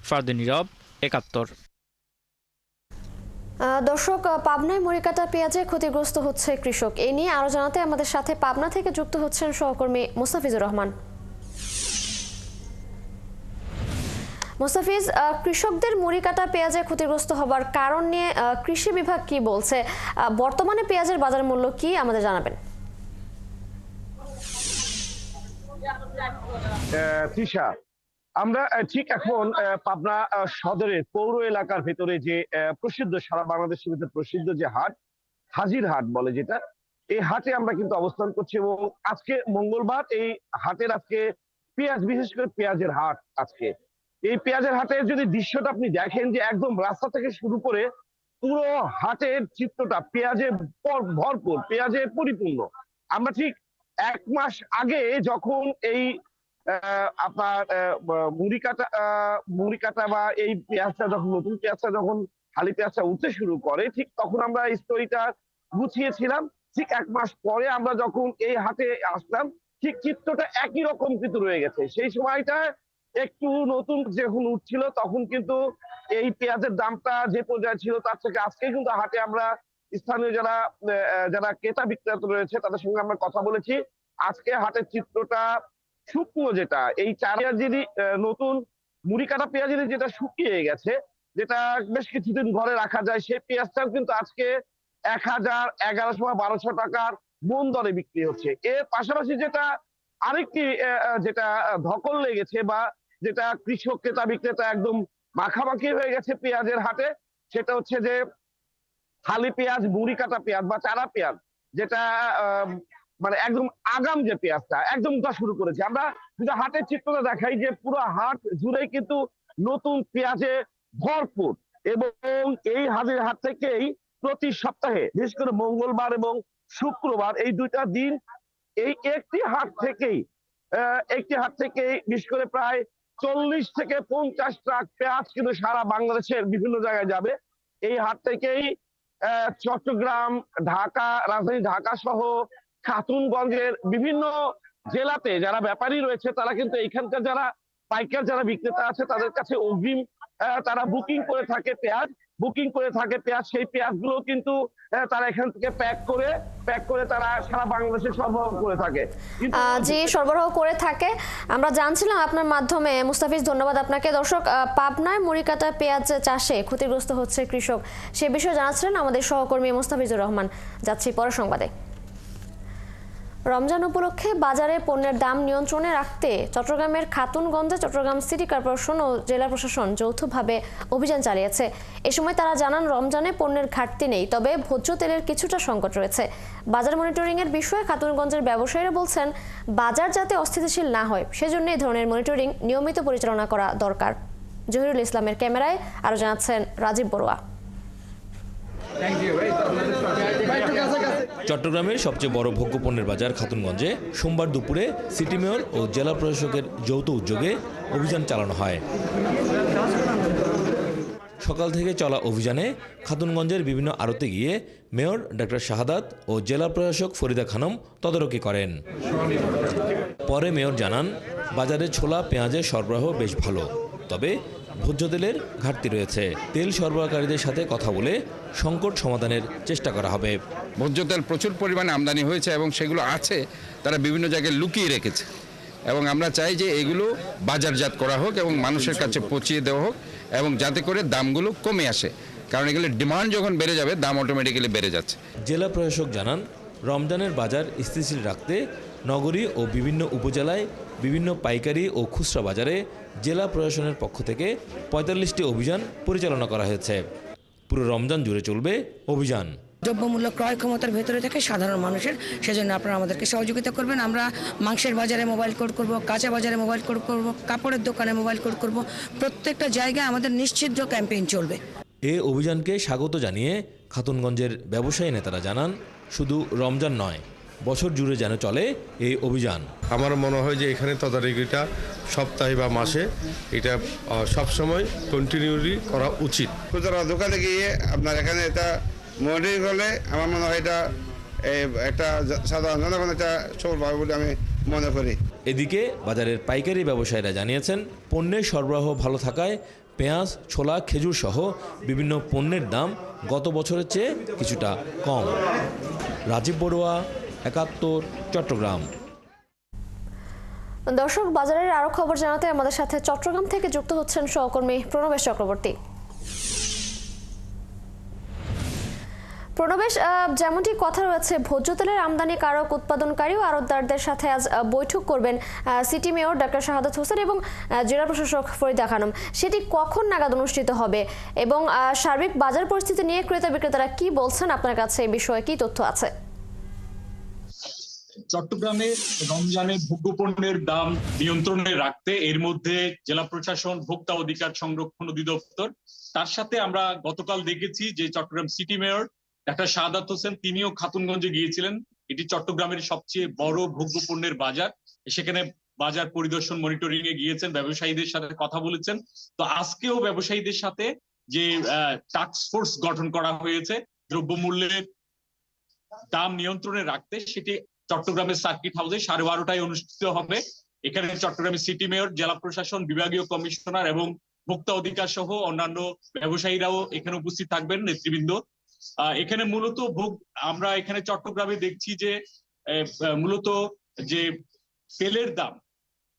ফারদিন নীরব, 71। দর্শক, পাবনায় মুড়িকাটা পেঁয়াজে ক্ষতিগ্রস্ত হচ্ছে কৃষক। এই নিয়ে আরো জানাতে আমাদের সাথে পাবনা থেকে যুক্ত হচ্ছেন সহকর্মী মোস্তাফিজুর রহমান। মোস্তাফিজ, কৃষকদের মুড়িকাটা পেঁয়াজে ক্ষতিগ্রস্ত হবার কারণ নিয়ে কৃষি বিভাগ কি বলছে? বর্তমানে পেঁয়াজের বাজার মূল্য কি আমাদের জানাবেন? তৃষা, আমরা ঠিক এখন পাবনা সদরের পৌর এলাকার ভেতরে যে প্রসিদ্ধ, সারা বাংলাদেশের ভিতরে প্রসিদ্ধ যে হাট, হাজির হাট বলে যেটা, এই হাটে আমরা কিন্তু অবস্থান করছি। এবং আজকে মঙ্গলবার, এই হাটের আজকে পেঁয়াজ, বিশেষ করে পেঁয়াজের হাট আজকে। এই পেঁয়াজের হাটের যদি দৃশ্যটা আপনি দেখেন, যে একদম রাস্তা থেকে শুরু করে পুরো হাটের চিত্রটা পেঁয়াজে ভরপুর, পেঁয়াজে পরিপূর্ণ। আমরা ঠিক 1 মাস আগে যখন এই আপনার মুড়ি কাটা বা এই পেঁয়াজটা যখন, নতুন পেঁয়াজটা যখন, খালি পেঁয়াজটা উঠতে শুরু করে, ঠিক তখন আমরা স্টোরিটা গুছিয়েছিলাম। ঠিক 1 মাস পরে আমরা যখন এই হাটে আসলাম, ঠিক চিত্রটা একই রকম কিন্তু রয়ে গেছে। সেই সময়টা একটু নতুন যখন উঠছিল, তখন কিন্তু এই পেঁয়াজের দামটা যে পর্যায়ে ছিল তার থেকে আজকে কিন্তু হাটে আমরা স্থানীয় যারা ক্রেতা বিক্রেতা রয়েছে তাদের সঙ্গে আমরা কথা বলেছি। আজকে হাটের চিত্রটা শুকনো, যেটা এই পেঁয়াজেরই নতুন মুড়ি কাটা পেঁয়াজেরই যেটা শুকিয়ে গেছে, যেটা বেশ কিছুদিন ঘরে রাখা যায়, সেই পেঁয়াজটাও কিন্তু আজকে 1000, 1100 বা 1200 টাকার মণ দরে বিক্রি হচ্ছে। এর পাশাপাশি যেটা আরেকটি যেটা ধকল লেগেছে, বা যেটা কৃষক ক্রেতা বিক্রেতা একদম মাখামাখি হয়ে গেছে পেঁয়াজের হাটে, সেটা হচ্ছে যে খালি পেঁয়াজ, মুড়ি কাটা পেঁয়াজ বা চারা পেঁয়াজ, যেটা মানে একদম আগাম যে পেঁয়াজটা একদম উঠা শুরু করেছে। আমরা যদি হাটের চিত্রটা দেখাই, যে পুরো হাট জুড়েই কিন্তু নতুন পেঁয়াজে ভরপুর। এবং এই হাজির হাট থেকেই প্রতি সপ্তাহে, বিশেষ করে মঙ্গলবার এবং শুক্রবার, এই 2টা দিন এই একটি হাট থেকেই বিশেষ করে প্রায় 40 থেকে 50 ট্রাক পেঁয়াজ কিন্তু সারা বাংলাদেশের বিভিন্ন জায়গায় যাবে। এই হাট থেকেই চট্টগ্রাম, ঢাকা, রাজধানী ঢাকা সহ খাতুনগঞ্জের বিভিন্ন জেলাতে যারা ব্যাপারী রয়েছে তারা কিন্তু এখানকার যারা পাইকার যারা বিক্রেতা আছে তাদের কাছে অগ্রিম তারা বুকিং করে থাকে পেঁয়াজ, সেই পেঁয়াজগুলো কিন্তু তারা এখান থেকে প্যাক করে তারা সারা বাংলাদেশে সরবরাহ করে থাকে। জি, সরবরাহ করে থাকে। আমরা জানছিলাম আপনার মাধ্যমে। মুস্তাফিজ, ধন্যবাদ আপনাকে। দর্শক, পাবনায় মুড়িকাটা পেঁয়াজ চাষে ক্ষতিগ্রস্ত হচ্ছে কৃষক, সে বিষয়ে জানাচ্ছিলেন আমাদের সহকর্মী মুস্তাফিজুর রহমান। যাচ্ছি পরের সংবাদে। রমজান উপলক্ষে বাজারে পণ্যের দাম নিয়ন্ত্রণে রাখতে চট্টগ্রামের খাতুনগঞ্জে চট্টগ্রাম সিটি কর্পোরেশন ও জেলা প্রশাসন যৌথভাবে অভিযান চালিয়েছে। এ সময় তারা জানান, রমজানে পণ্যের ঘাটতি নেই, তবে ভোজ্য তেলের কিছুটা সংকট রয়েছে। বাজার মনিটরিং এর বিষয়ে খাতুনগঞ্জের ব্যবসায়ীরা বলছেন, বাজার যাতে অস্থিতিশীল না হয় সেজন্য এই ধরনের মনিটরিং নিয়মিত পরিচালনা করা দরকার। জহিরুল ইসলামের ক্যামেরায় আরো জানাচ্ছেন রাজীব বড়ুয়া। চট্টগ্রামের সবচেয়ে বড় ভোগ্যপণ্যের বাজার খাতুনগঞ্জে সোমবার দুপুরে সিটি মেয়র ও জেলা প্রশাসকের যৌথ উদ্যোগে অভিযান চালানো হয়। সকাল থেকে চলা অভিযানে খাতুনগঞ্জের বিভিন্ন আড়তে গিয়ে মেয়র ডক্টর শাহাদাত ও জেলা প্রশাসক ফরিদা খানম তদারকি করেন। পরে মেয়র জানান, বাজারে ছোলা পেঁয়াজের সরবরাহ বেশ ভালো, তবে ভোজ্য তেলের ঘাটতি রয়েছে। তেল সরবরাহকারীদের সাথে কথা বলে সংকট সমাধানের চেষ্টা করা হবে। ভোজ্য তেল প্রচুর পরিমাণে আমদানি হয়েছে এবং সেগুলো আছে তারা বিভিন্ন জায়গায় লুকিয়ে রেখেছে, এবং আমরা চাই যে এগুলো বাজারজাত করা হোক এবং মানুষের কাছে পৌঁছিয়ে দেওয়া হোক, এবং যাতে করে দামগুলো কমে আসে, কারণ এগুলো ডিমান্ড যখন বেড়ে যাবে দাম অটোমেটিক্যালি বেড়ে যাচ্ছে। জেলা প্রশাসক জানান, রমজানের বাজার স্থিতিশীল রাখতে নগরী ও বিভিন্ন উপজেলায় বিভিন্ন পাইকারি ও খুচরা বাজারে জেলা প্রশাসনের পক্ষ থেকে 45টি অভিযান পরিচালনা করা হয়েছে। পুরো রমজান জুড়ে চলবে অভিযান। দ্রব্যমূল্য ক্রয় ক্ষমতার ভেতরে থেকে সাধারণ মানুষের, সেজন্য আপনারা আমাদেরকে সহযোগিতা করবেন। আমরা মাংসের বাজারে মোবাইল কোড করব, কাঁচা বাজারে মোবাইল কোড করব, কাপড়ের দোকানে মোবাইল কোড করব, প্রত্যেকটা জায়গায় আমাদের নিশ্চিদ্র ক্যাম্পেইন চলবে। এই অভিযানকে স্বাগত জানিয়ে খাতুনগঞ্জের ব্যবসায়ী নেতারা জানান, শুধু রমজান নয়, বছর জুড়ে যেন চলে এই অভিযান। আমার মনে হয় যে এখানে তদারকিটা সপ্তাহে বা মাসে এটা সবসময় কন্টিনিউলি করা উচিত। খুচরা দোকানে গিয়ে আপনার এখানে এটা মনিটরিং করলে আমার মনে হয় এটা একটা সাধারণ জনগণ এটা সফল পাবে বলে আমি মনে করি। এদিকে বাজারের পাইকারি ব্যবসায়ীরা জানিয়েছেন, পণ্যের সরবরাহ ভালো থাকায় পেঁয়াজ, ছোলা, খেজুর সহ বিভিন্ন পণ্যের দাম গত বছরের চেয়ে কিছুটা কম। রাজীব বড়ুয়া, ৭১, চট্টগ্রাম। দর্শক, বাজারের আরো খবর জানাতে আমাদের সাথে চট্টগ্রাম থেকে যুক্ত হচ্ছেন সহকর্মী প্রণবেশ চক্রবর্তী। প্রণবেশ, যেমনটি কথা রয়েছে, ভোজ্য তেলের আমদানিকারক, উৎপাদনকারী ও আড়তদারদের সাথে আজ বৈঠক করবেন city mayor doctor Shahadat Hossain এবং জেলা প্রশাসক ফরিদা খানম। সেটি কখন নাগাদ অনুষ্ঠিত হবে এবং সার্বিক বাজার পরিস্থিতি নিয়ে ক্রেতা বিক্রেতারা কি বলছেন, আপনার কাছে এই বিষয়ে কি তথ্য আছে? চট্টগ্রামে রমজানে ভোগ্যপণ্যের দাম নিয়ন্ত্রণে রাখতে এর মধ্যে জেলা প্রশাসন, ভোক্তা অধিকার সংরক্ষণ অধিদপ্তর, তার সাথে আমরা গতকাল দেখেছি যে Chittagong city mayor doctor Shahadat Hossain তিনিও খাতুনগঞ্জে গিয়েছিলেন। এটি চট্টগ্রামের সবচেয়ে বড় ভোগ্যপণ্যের বাজার। সেখানে বাজার পরিদর্শন, মনিটরিং এ গিয়েছেন, ব্যবসায়ীদের সাথে কথা বলেছেন। তো আজকেও ব্যবসায়ীদের সাথে যে টাস্ক ফোর্স গঠন করা হয়েছে দ্রব্যমূল্যের দাম নিয়ন্ত্রণে রাখতে, সেটি চট্টগ্রামের সার্কিট হাউসে 12:30টায় অনুষ্ঠিত হবে। এখানে চট্টগ্রামের সিটি মেয়র, জেলা প্রশাসন, বিভাগীয় কমিশনার এবং ভোক্তা অধিকার সহ অন্যান্য ব্যবসায়ীরাও এখানে উপস্থিত থাকবেন, নেতৃবৃন্দ। এখানে মূলত আমরা এখানে চট্টগ্রামে দেখছি যে মূলত যে তেলের দাম,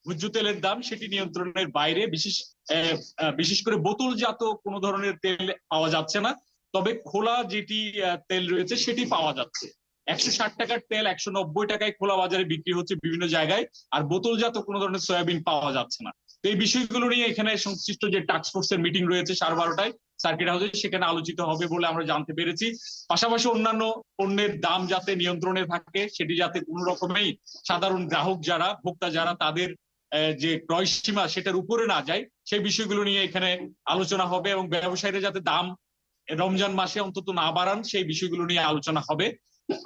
ভোজ্য তেলের দাম, সেটি নিয়ন্ত্রণের বাইরে। বিশেষ করে বোতলজাত কোনো ধরনের তেল পাওয়া যাচ্ছে না, তবে খোলা যেটি তেল রয়েছে সেটি পাওয়া যাচ্ছে। 160 টাকার তেল 190 টাকায় খোলা বাজারে বিক্রি হচ্ছে বিভিন্ন জায়গায়, আর বোতলজাত কোনো ধরনের সয়াবিন পাওয়া যাচ্ছে না। তো এই বিষয়গুলো নিয়ে এখানে সংশ্লিষ্ট যে টাস্ক ফোর্সের মিটিং রয়েছে 12:30টায় সার্কিট হাউসে, সেখানে আলোচিত হবে বলে আমরা জানতে পেরেছি। পাশাপাশি অন্যান্য পণ্যের দাম যাতে নিয়ন্ত্রণে থাকে, সেটি যাতে কোনো রকমেই সাধারণ গ্রাহক যারা, ভোক্তা যারা, তাদের যে ক্রয় সীমা সেটার উপরে না যায়, সেই বিষয়গুলো নিয়ে এখানে আলোচনা হবে, এবং ব্যবসায়ীরা যাতে দাম রমজান মাসে অন্তত না বাড়ান, সেই বিষয়গুলো নিয়ে আলোচনা হবে।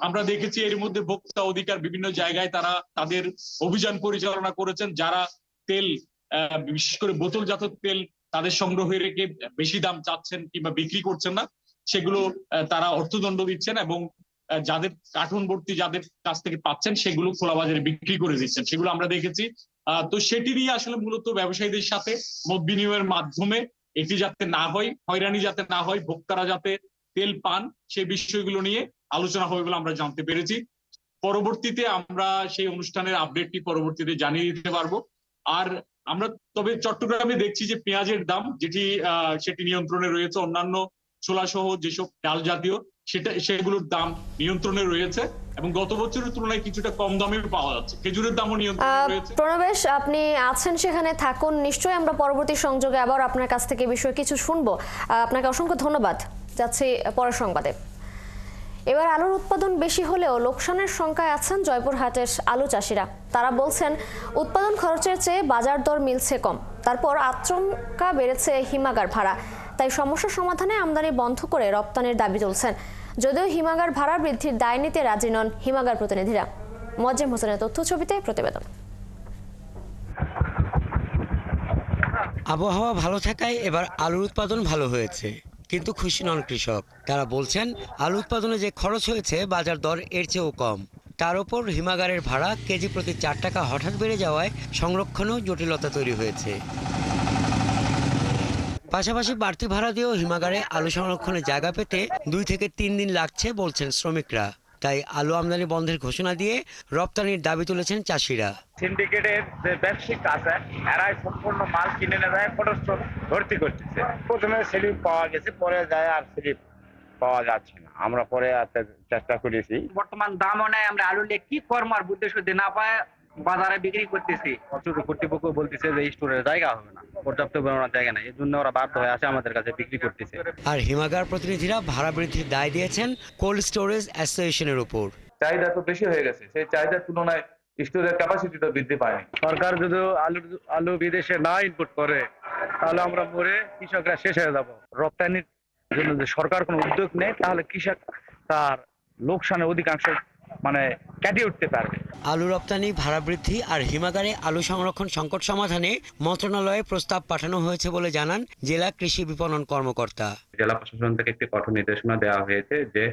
আমরা দেখেছি এর মধ্যে ভোক্তা অধিকার বিভিন্ন জায়গায় তারা তাদের অভিযান পরিচালনা করেছেন। যারা তেল বিশেষ করে বোতলজাত তেল তাদের সংগ্রহে রেখে বেশি দাম চাচ্ছেন কিংবা বিক্রি করছেন না, সেগুলো তারা অর্থদণ্ড দিচ্ছেন এবং যাদের কার্টুন ভর্তি যাদের কাছ থেকে পাচ্ছেন সেগুলো খোলা বাজারে বিক্রি করে দিচ্ছেন, সেগুলো আমরা দেখেছি। তো সেটি নিয়ে আসলে মূলত ব্যবসায়ীদের সাথে মত বিনিময়ের মাধ্যমে এটি যাতে না হয়, হয়রানি যাতে না হয়, ভোক্তারা যাতে তেল পান, সেই বিষয়গুলো নিয়ে আলোচনা হবে বলে আমরা জানতে পেরেছি। পরবর্তীতে আমরা সেই অনুষ্ঠানের আপডেটটি পরবর্তীতে জানিয়ে দিতে পারবো। আর আমরা তবে চট্টগ্রামে দেখছি যে পেঁয়াজের দাম সেটি নিয়ন্ত্রণে রয়েছে, অন্যান্য ছোলা সহ যেসব ডাল জাতীয় সেগুলোর দাম নিয়ন্ত্রণে রয়েছে এবং গত বছরের তুলনায় কিছুটা কম দামে পাওয়া যাচ্ছে। খেজুরের দামও নিয়ন্ত্রণে রয়েছে। প্রণবেশ, আপনি আছেন সেখানে থাকুন, নিশ্চয়ই আমরা পরবর্তী সংযোগে আবার আপনার কাছ থেকে বিষয়ে কিছু শুনবো। আপনাকে অসংখ্য ধন্যবাদ। যাচ্ছি পরের সংবাদে। এবার আলুর উৎপাদন বেশি হলেও লোকসানের শঙ্কায় আছেন জয়পুরহাটের আলু চাষিরা। তারা বলছেন উৎপাদন খরচের চেয়ে বাজার দর মিলছে কম, তারপর আচমকা বেড়েছে হিমাগার ভাড়া, তাই সমস্যা সমাধানে আমদানি বন্ধ করে রপ্তানির দাবি তুলছেন। যদিও হিমাগার ভাড়া বৃদ্ধির দায় নিতে রাজি নন হিমাগার প্রতিনিধিরা। মোয়াজ্জেম হোসেনের তথ্য ছবিতে প্রতিবেদন। আবহাওয়া ভালো থাকায় এবার আলুর উৎপাদন ভালো হয়েছে, কিন্তু খুশি নন কৃষক। তারা বলছেন আলু উৎপাদনে যে খরচ হয়েছে বাজার দর এর চেয়েও কম। তার উপর হিমাগারের ভাড়া কেজি প্রতি 4 টাকা হঠাৎ বেড়ে যাওয়ায় সংরক্ষণেও জটিলতা তৈরি হয়েছে। পাশাপাশি বাড়তি ভাড়া দিয়েও হিমাগারে আলু সংরক্ষণে জায়গা পেতে 2 থেকে 3 দিন লাগছে বলছেন শ্রমিকরা। তাই আলু আমদানি বন্ধের ঘোষণা দিয়ে রপ্তানির দাবি তুলেছেন চাষিরা। সিন্ডিকেটের যে ব্যবসায়িক আছে এরাই সম্পূর্ণ মাল কিনে নিয়ে যায়, ফটোস্টক ভর্তি করতেছে। প্রথমে স্লিপ পাওয়া গেছে, পরে যায় আর স্লিপ পাওয়া যাচ্ছে না। আমরা পরে চেষ্টা করেছি, বর্তমান দামও নেই, আমরা আলু নিয়ে কি করবো আর বুদ্ধি শুদ্ধি না পায় বাজারে বিক্রি করতেছি। কর্তৃপক্ষ বলতেছে যে স্টোরের জায়গা হবে না, পর্যাপ্ত পরিমাণ জায়গা নেই, এই জন্য ওরা বাধ্য হয়ে আসে আমাদের কাছে বিক্রি করতেছে। আর হিমাগার প্রতিনিধিরা ভাড়া বৃদ্ধির দায় দিয়েছেন কোল্ড স্টোরেজ অ্যাসোসিয়েশনের উপর। চাহিদা তো বেশি হয়ে গেছে, সেই চাহিদার তুলনায় স্টোরের ক্যাপাসিটিটা বৃদ্ধি পায়নি। সরকার যদি আলু বিদেশে না ইনপুট করে তাহলে আমরা মরে কৃষকরা শেষ হয়ে যাব। রপ্তানির জন্য যদি সরকার কোনো উদ্যোগ নেয় তাহলে কৃষক তার লোকসানের অধিকাংশ কাটিয়ে উঠতে পারবে। আলু রপ্তানি, ভাড়া বৃদ্ধি আর হিমাগারে আলু সংরক্ষণ সংকট সমাধানে মন্ত্রণালয়ে প্রস্তাব পাঠানো হয়েছে বলে জানান জেলা কৃষি বিপণন কর্মকর্তা। জেলা প্রশাসন থেকে একটি কঠোর নির্দেশনা দেওয়া হয়েছে যে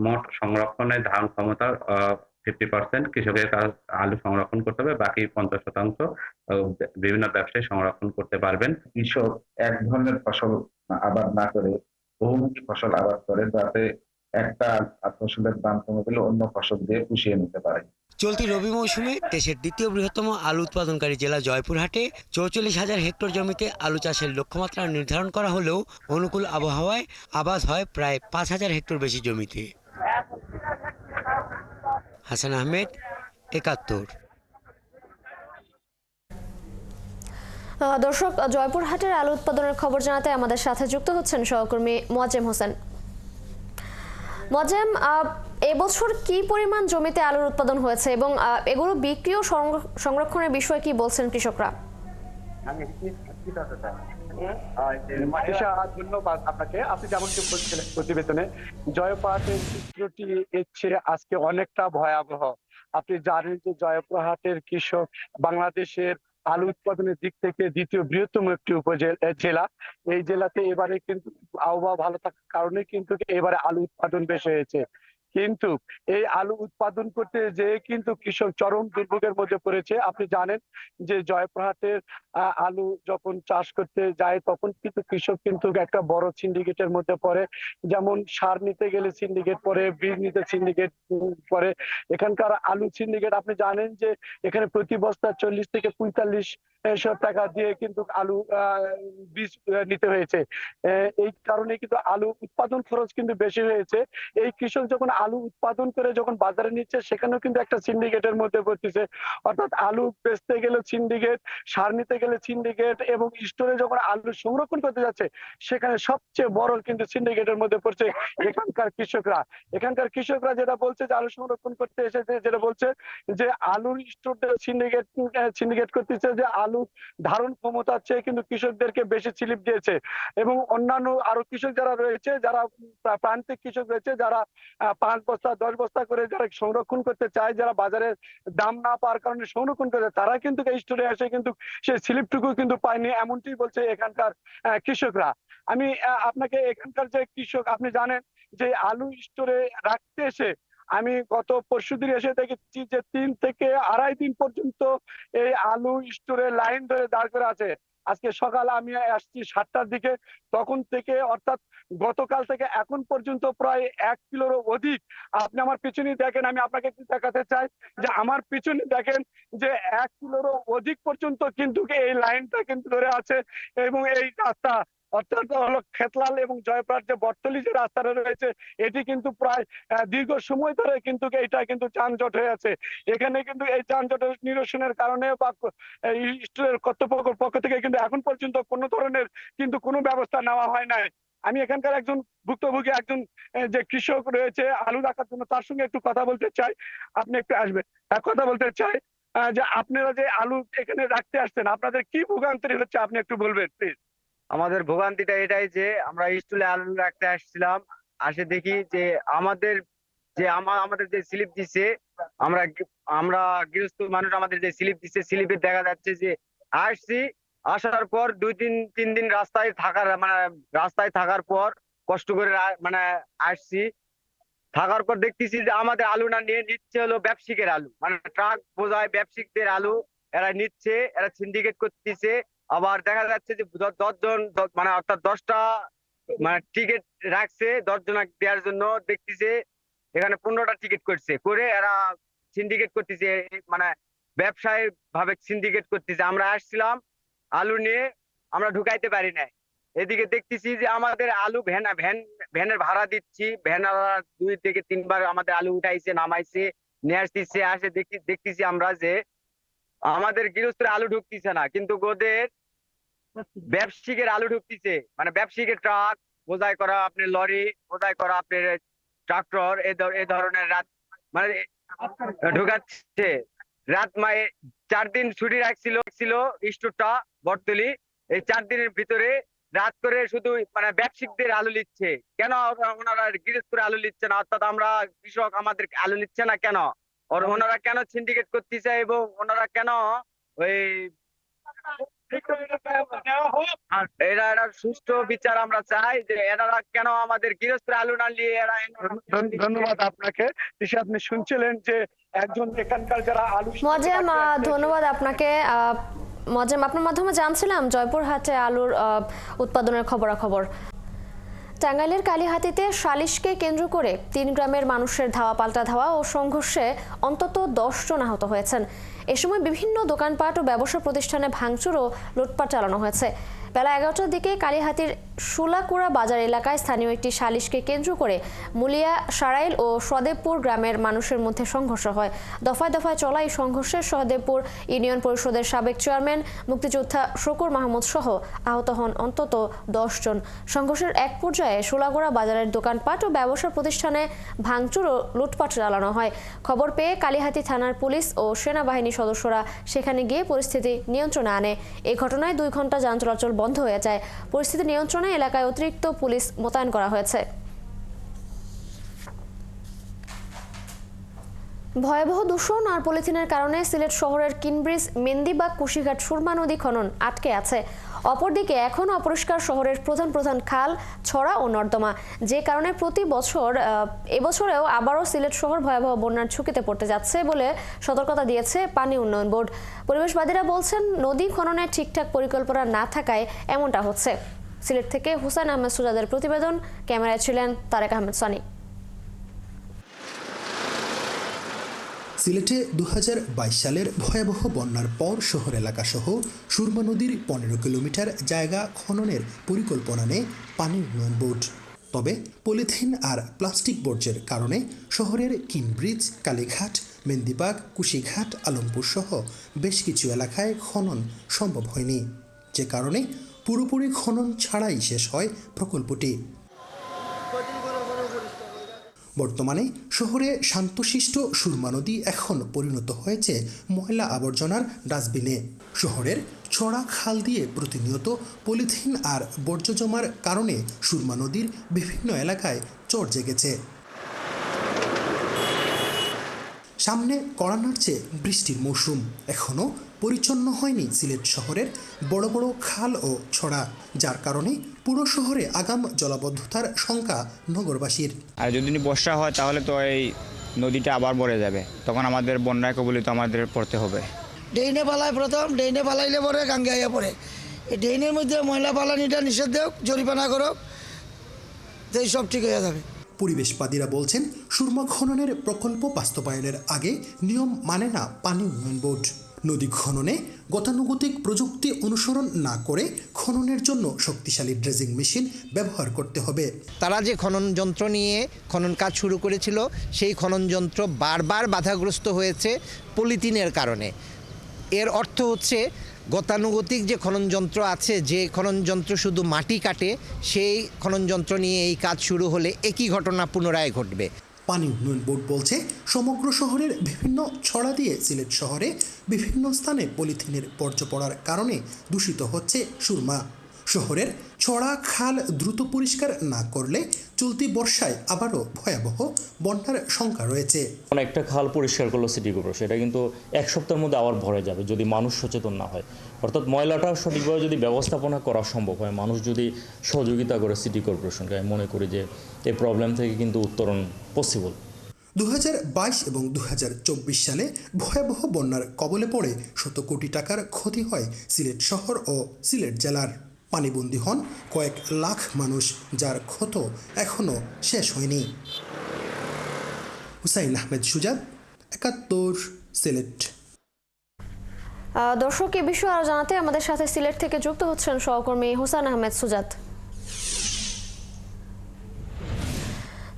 মোট সংরক্ষণের ধারণ ক্ষমতার 50% কৃষকের আলু সংরক্ষণ করতে হবে, বাকি 50% বিভিন্ন ব্যবসায়ী সংরক্ষণ করতে পারবেন। কৃষক এক ধরনের ফসল আবাদ না করে বহুমুখী ফসল আবাদ করে, যাতে একটা ফসলের দাম কমে গেলে অন্য ফসল দিয়ে পুষিয়ে নিতে পারে। চলতি রবি মৌসুমে দেশের দ্বিতীয় বৃহত্তম আলু উৎপাদনকারী জেলা জয়পুরহাটে 44,000 হেক্টর জমিতে আলু চাষের লক্ষ্যমাত্রা নির্ধারণ করা হলেও অনুকূল আবহাওয়ায় আবাদ হয় প্রায় 5,000 হেক্টর বেশি জমিতে। হাসান আহমেদ, 71। দর্শক, জয়পুরহাটের আলু উৎপাদনের খবর জানাতে আমাদের সাথে যুক্ত হচ্ছেন সহকর্মী মোয়াজ্জেম হোসেন। মোয়াজ্জেম, এবছর কি পরিমাণ জমিতে আলুর উৎপাদন হয়েছে এবং এগুলো বিক্রি ও সংরক্ষণের বিষয়ে কি বলছেন কৃষকরা? ধন্যবাদ আপনাকে। আপনি যেমনটি বলছিলেন প্রতিবেদনে, জয়পুরহাটের চিত্রটি এর চেয়ে আজকে অনেকটা ভয়াবহ। আপনি জানেন যে জয়পুরহাটের কৃষক বাংলাদেশের আলু উৎপাদনের দিক থেকে দ্বিতীয় বৃহত্তম একটি উপজেলা। এই জেলাতে এবারে কিন্তু আবহাওয়া ভালো থাকার কারণে কিন্তু এবারে আলু উৎপাদন বেশি হয়েছে, কিন্তু এই আলু উৎপাদন করতে যে কিন্তু কৃষক চরম দুর্ভোগের মধ্যে পড়েছে। আপনি জানেন যে জয়পুরহাটের আলু যখন চাষ করতে যায় তখন কিন্তু কৃষক কিন্তু একটা বড় সিন্ডিকেটের মধ্যে পড়ে, যেমন সার নিতে গেলে সিন্ডিকেট পড়ে, বীজ নিতে সিন্ডিকেট পড়ে। এখানকার আলু সিন্ডিকেট আপনি জানেন যে এখানে প্রতি বস্তা 40 থেকে 45 টাকা দিয়ে কিন্তু আলু বীজ নিতে হয়েছে। এই কারণে কিন্তু আলু উৎপাদন খরচ কিন্তু বেশি হয়েছে। এই কৃষক যখন আলু উৎপাদন করে যখন বাজারে নিচ্ছে সেখানেও কিন্তু একটা সিন্ডিকেটের মধ্যে পড়তেছে, অর্থাৎ আলু বেচতে গেলে সিন্ডিকেট, সার নিতে গেলে সিন্ডিকেট এবং স্টোরে যখন আলু সংরক্ষণ করতে যাচ্ছে সেখানে সবচেয়ে বড় কিন্তু সিন্ডিকেটের মধ্যে পড়ছে এখানকার কৃষকরা। এখানকার যেটা বলছে যে আলু সংরক্ষণ করতে এসেছে, যেটা বলছে যে আলুর স্টোর সিন্ডিকেট করতেছে, যে আলু ধারণ ক্ষমতার চেয়ে কিন্তু কৃষকদেরকে বেশি স্লিপ দিয়েছে। এবং অন্যান্য আরো কৃষক যারা রয়েছে, যারা প্রান্তিক কৃষক রয়েছে, যারা 5 5 বস্তা 10 বস্তা করে যারা সংরক্ষণ করতে চায়, যারা বাজারে দাম না পাওয়ার কারণে সংরক্ষণ করে, তারা কিন্তু এই স্টোরে এসে কিন্তু সেই স্লিপটুকু কিন্তু পায়নি, এমনটি বলছে এখানকার কৃষকরা। আমি আপনাকে এখানকার যে কৃষক, আপনি জানেন যে আলু স্টোরে রাখতে এসে আমি গত পরশুদিন এসে দেখেছি যে 3 থেকে 2.5 দিন পর্যন্ত এই আলু স্টোরে লাইন ধরে দাঁড় করে আছে। আজকে সকালে আমি আসছি 7টার দিকে, তখন থেকে অর্থাৎ গতকাল থেকে এখন পর্যন্ত প্রায় 1 কিলোরও অধিক। আপনি আমার পিছনে দেখেন, আমি আপনাকে একটু দেখাতে চাই যে আমার পিছনে দেখেন যে 1 কিলোরও অধিক পর্যন্ত কিন্তু এই লাইনটা কিন্তু ধরে আছে। এবং এই রাস্তা অর্থাৎ হলো খেতলাল এবং জয়প্রাট যে বটতলি যে রাস্তাটা রয়েছে, এটি কিন্তু প্রায় দীর্ঘ সময় ধরে কিন্তু এটা কিন্তু যানজট হয়ে আছে। এখানে কিন্তু এই যানজটের নিরসনের কারণে বা স্টোরের কর্তৃপক্ষের পক্ষ থেকে কিন্তু এখন পর্যন্ত কোনো ধরনের কিন্তু কোনো ব্যবস্থা নেওয়া হয় নাই। আমি এখানকার একজন ভুক্তভোগী, একজন যে কৃষক রয়েছে আলু রাখার জন্য, তার সঙ্গে একটু কথা বলতে চাই। আপনি একটু আসবেন, কথা বলতে চাই যে আপনারা যে আলু এখানে রাখতে আসছেন, আপনাদের কি ভোগান্তি হচ্ছে আপনি একটু বলবেন প্লিজ। আমাদের ভোগান্তিটা এটাই যে আমরা স্টুলে আলু রাখতে আসছিলাম, আসে দেখি যে আমাদের যে স্লিপ দিছে, আমরা গৃহস্থ মানুষ, আমাদের যে স্লিপ দিছে, স্লিপে দেখা যাচ্ছে যে আসার পর 2-3 দিন রাস্তায় থাকার পর কষ্ট করে আসছি, থাকার পর দেখতেছি যে আমাদের আলু না নিয়ে নিচ্ছে হলো ব্যবসায়িকের আলু, ট্রাক বোঝায় ব্যবসায়িকদের আলু এরা নিচ্ছে, এরা সিন্ডিকেট করতেছে। আবার দেখা যাচ্ছে যে 10 জন অর্থাৎ 10টা টিকিট রাখছে 10 জন দেওয়ার জন্য, দেখতেছে এখানে 15টা টিকিট করে এরা সিন্ডিকেট করতেছে, ব্যবসায়ী ভাবে সিন্ডিকেট করতেছে। আমরা আসছিলাম আলু নিয়ে, আমরা ঢুকাইতে পারি নাই। এদিকে দেখতেছি যে আমাদের আলু ভ্যানের ভাড়া দিচ্ছি, ভ্যানারা 2 থেকে 3 বার আমাদের আলু উঠাইছে, নামাইছে, নিয়ে আসতেছে। আসে দেখতেছি আমরা যে আমাদের গৃহস্থের আলু ঢুকতেছে না, কিন্তু ওদের ব্যবসায়িকের আলু ঢুকতেছে, ব্যবসায়িকের ট্রাক বোঝাই করা, আপনার লরি বোঝাই করা, আপনার ট্রাক্টর এই ধরনের ঢুকাচ্ছে। রাত 4 দিন ছুটি রাখছিল স্টোরটা বটতলি, এই 4 দিনের ভিতরে রাত করে শুধু ব্যবসায়িকদের আলু নিচ্ছে। কেন ওনারা গৃহস্থের আলু নিচ্ছে না, অর্থাৎ আমরা কৃষক আমাদের আলু নিচ্ছে না কেন, ওনারা কেন সিন্ডিকেট করতেছে এবং ওনারা কেন ওই এরা সুষ্ঠু বিচার আমরা চাই যে এনারা কেন আমাদের গৃহস্থের আলু না নিয়ে এরা। ধন্যবাদ আপনাকে। আপনি শুনছিলেন যে একজন এখানকার যারা আলু। মজেম, ধন্যবাদ আপনাকে। মজেম, আপনার মাধ্যমে জানছিলাম জয়পুরহাটে আলুর উৎপাদনের খবরাখবর। টাঙ্গাইলের কালিহাতীতে সালিশকে কেন্দ্র করে 3 গ্রামের মানুষের ধাওয়া পাল্টা ধাওয়া ও সংঘর্ষে অন্তত 10 জন আহত হয়েছেন। এ সময় বিভিন্ন দোকানপাট ও ব্যবসা প্রতিষ্ঠানে ভাঙচুর ও লুটপাট চালানো হয়েছে। বেলা 11টার দিকে কালিহাতীর সুলাকুড়া বাজার এলাকায় স্থানীয় একটি সালিশকে কেন্দ্র করে মুলিয়া, সারাইল ও সহদেবপুর গ্রামের মানুষের মধ্যে সংঘর্ষ হয়। দফায় দফায় চলা এই সংঘর্ষে সহদেবপুর ইউনিয়ন পরিষদের সাবেক চেয়ারম্যান মুক্তিযোদ্ধা শকুর মাহমুদ সহ আহত হন অন্তত 10 জন। সংঘর্ষের এক পর্যায়ে সুলাকুড়া বাজারের দোকানপাট ও ব্যবসা প্রতিষ্ঠানে ভাঙচুর ও লুটপাট চালানো হয়। খবর পেয়ে কালিহাতী থানার পুলিশ ও সেনাবাহিনী সদস্যরা সেখানে গিয়ে পরিস্থিতি নিয়ন্ত্রণে আনে। এই ঘটনায় 2 ঘন্টা যান চলাচল বন্ধ হয়ে যায়। পরিস্থিতি নিয়ন্ত্রণে এলাকায় অতিরিক্ত পুলিশ মোতায়েন করা হয়েছে। ভয়াবহ দূষণ আর পলিথিনের কারণে সিলেট শহরের কিনব্রিজ, মেন্দিবাগ, কুশিঘাট, সুরমা নদী খনন আটকে আছে। অপরদিকে এখনো অপরিষ্কার শহরের প্রধান খাল, ছড়া ও নর্দমা, যে কারণে প্রতি বছর এবছরেও আবারও সিলেট শহর ভয়াবহ বন্যার ঝুঁকিতে পড়তে যাচ্ছে বলে সতর্কতা দিয়েছে পানি উন্নয়ন বোর্ড। পরিবেশবাদীরা বলছেন নদী খননের ঠিকঠাক পরিকল্পনা না থাকায় এমনটা হচ্ছে। সিলেট থেকে হুসাইন আহমেদ সুজাদের প্রতিবেদন, ক্যামেরায় ছিলেন তারেক আহমেদ সানি। সিলেটে 2022 সালের ভয়াবহ বন্যার পর শহর এলাকা সহ সুরমা নদীর 15 কিলোমিটার জায়গা খননের পরিকল্পনা নেয় পানি উন্নয়ন বোর্ড। তবে পলিথিন আর প্লাস্টিক বর্জ্যের কারণে শহরের কিনব্রিজ, কালীঘাট, মেন্দিবাগ, কুশিঘাট, আলমপুর সহ বেশ কিছু এলাকায় খনন সম্ভব হয়নি, যে কারণে পুরোপুরি খনন ছাড়াই শেষ হয় প্রকল্পটি। বর্তমানে শহরে শান্তশিষ্ট সুরমা নদী এখন পরিণত হয়েছে ময়লা আবর্জনার ডাস্টবিনে। শহরের ছড়া খাল দিয়ে প্রতিনিয়ত পলিথিন আর বর্জ্য জমার কারণে সুরমা নদীর বিভিন্ন এলাকায় চর জেগেছে। সামনে কড়া নাড়ছে বৃষ্টির মৌসুম, এখনও পরিচ্ছন্ন হয়নি সিলেট শহরের বড় বড় খাল ও ছড়া, যার কারণে পুরো শহরে আগাম জলাবদ্ধতার শঙ্কা নগরবাসীর। আর যদি বর্ষা হয় তাহলে তো এই নদীটা আবার ভরে যাবে, তখন আমাদের বন্যায় কবলিত আমাদের পড়তে হবে। ড্রেনে পালায়, প্রথম ড্রেনে পালাইলে পরে গাঙ্গাইয়া পড়ে। এই ড্রেনের মধ্যে ময়লা পালানিটা নিষেধ দেওক, জরিমানা করুক, এই সব ঠিক হয়ে যাবে। পরিবেশবাদীরা বলছেন, সুরমা খননের প্রকল্প বাস্তবায়নের আগে নিয়ম মানে না পানি উন্নয়ন বোর্ড। নদী খননে গতানুগতিক প্রযুক্তি অনুসরণ না করে খননের জন্য শক্তিশালী ড্রেজিং মেশিন ব্যবহার করতে হবে। তারা যে খনন যন্ত্র নিয়ে খনন কাজ শুরু করেছিল, সেই খনন যন্ত্র বারবার বাধাগ্রস্ত হয়েছে পলিথিনের কারণে। এর অর্থ হচ্ছে গতানুগতিক যে খনন যন্ত্র আছে, যে খনন যন্ত্র শুধু মাটি কাটে, সেই খনন যন্ত্র নিয়ে এই কাজ শুরু হলে একই ঘটনা পুনরায় ঘটবে। পানি উন্নয়ন বোর্ড বলছে, সমগ্র শহরের বিভিন্ন ছড়া দিয়ে সিলেট শহরে বিভিন্ন স্থানে পলিথিনের বর্জ্য পড়ার কারণে দূষিত হচ্ছে সুরমা। শহরের ছড়া খাল দ্রুত পরিষ্কার না করলে চলতি বর্ষায় আবারও ভয়াবহ বন্যার শঙ্কা রয়েছে। একটা খাল পরিষ্কার করলো সিটি কর্পোরেশন, সেটা কিন্তু এক সপ্তাহের মধ্যে আবার ভরে যাবে যদি মানুষ সচেতন না হয়। অর্থাৎ ময়লাটা সঠিকভাবে যদি ব্যবস্থাপনা করা সম্ভব হয়, মানুষ যদি সহযোগিতা করে সিটি কর্পোরেশনকে, আমি মনে করি যে এই প্রবলেম থেকে কিন্তু উত্তরণ পসিবল। 2022 এবং 2024 সালে ভয়াবহ বন্যার কবলে পড়ে শত কোটি টাকার ক্ষতি হয় সিলেট শহর ও সিলেট জেলার। পানিবন্দী হন কয়েক লাখ মানুষ, যার ক্ষত এখনও শেষ হয়নি। হুসাইন আহমেদ সুজাত, 71 সিলেট। দর্শক, এ বিষয়ে আরো জানাতে আমাদের সাথে সিলেট থেকে যুক্ত হচ্ছেন সহকর্মী হুসাইন আহমেদ সুজাত।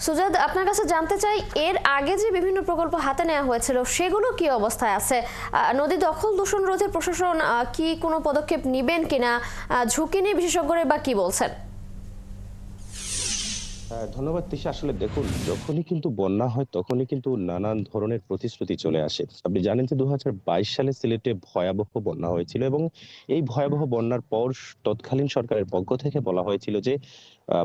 সুজাত, আপনার কাছে জানতে চাই, এর আগে যে বিভিন্ন প্রকল্প হাতে নেওয়া হয়েছিল সেগুলো কি অবস্থায় আছে? নদী দখল দূষণ রোধে প্রশাসন কি কোনো পদক্ষেপ নেবেন কিনা, ঝুঁকি নিয়ে বিশেষজ্ঞরা বা কি বলছেন? ধন্যবাদ তিশা। আসলে দেখুন, যখনই কিন্তু বন্যা হয় তখনই কিন্তু নানান ধরনের প্রতিশ্রুতি চলে আসে। আপনি জানেন যে 2022 সালে সিলেটে ভয়াবহ বন্যা হয়েছিল এবং এই ভয়াবহ বন্যার পর তৎকালীন সরকারের পক্ষ থেকে বলা হয়েছিল যে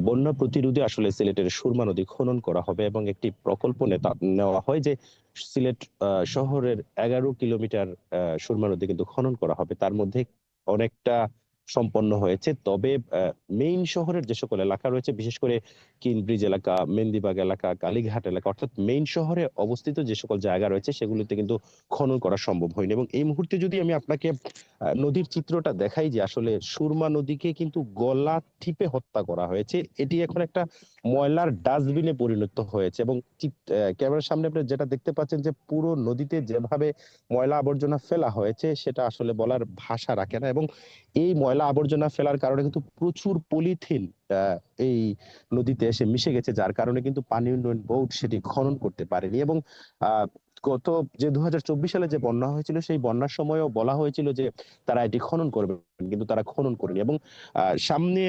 বন্যা প্রতিরোধে আসলে সিলেটের সুরমা নদী খনন করা হবে এবং একটি প্রকল্প নেওয়া হয় যে সিলেট শহরের 11 কিলোমিটার সুরমা নদী কিন্তু খনন করা হবে। তার মধ্যে অনেকটা সম্পন্ন হয়েছে, তবে মেইন শহরের যে সকল এলাকা রয়েছে, বিশেষ করে কিনব্রিজ এলাকা, মেন্দিবাগ এলাকা, কালীঘাট এলাকা, অর্থাৎ মেইন শহরে অবস্থিত যে সকল জায়গা রয়েছে সেগুলিতে কিন্তু খনন করা সম্ভব হয়নি। এবং এই মুহূর্তে যদি আমি আপনাকে নদীর চিত্রটা দেখাই, যে আসলে সুরমা নদীকে কিন্তু গলা টিপে হত্যা করা হয়েছে। এটি এখন একটা ময়লার ডাস্টবিনে পরিণত হয়েছে এবং ক্যামেরার সামনে আপনি যেটা দেখতে পাচ্ছেন যে পুরো নদীতে যেভাবে ময়লা আবর্জনা ফেলা হয়েছে সেটা আসলে বলার ভাষা রাখে না। এবং এই ময়লা আবর্জনা ফেলার কারণে কিন্তু প্রচুর পলিথিন এই নদীতে এসে মিশে গেছে, যার কারণে কিন্তু পানি উন্নয়ন বোর্ড সেটি খনন করতে পারেনি। এবং গত যে 2024 সালে যে বন্যা হয়েছিল, সেই বন্যার সময়ও বলা হয়েছিল যে তারা এটি খনন করবে, কিন্তু তারা খনন করেনি। এবং সামনে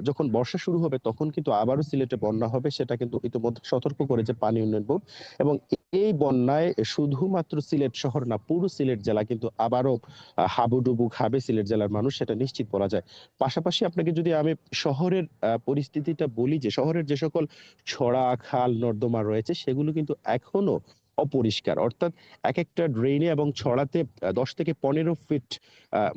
যখন বর্ষা শুরু হবে তখন কিন্তু আবারও সিলেটে বন্যা হবে, সেটা কিন্তু ইতিমধ্যে সতর্ক করেছে পানি উন্নয়ন বোর্ড। এবং এই বন্যায় শুধুমাত্র সিলেট শহর না, পুরো সিলেট জেলা কিন্তু আবারও হাবুডুবু খাবে সিলেট জেলার মানুষ, সেটা নিশ্চিত বলা যায়। পাশাপাশি আপনাকে যদি আমি শহরের পরিস্থিতিটা বলি, যে শহরের যে সকল ছড়া খাল নর্দমা রয়েছে সেগুলো কিন্তু এখনো অপরিষ্কার। অর্থাৎ এক একটা ড্রেনে এবং ছড়াতে 10 থেকে 15 ফিট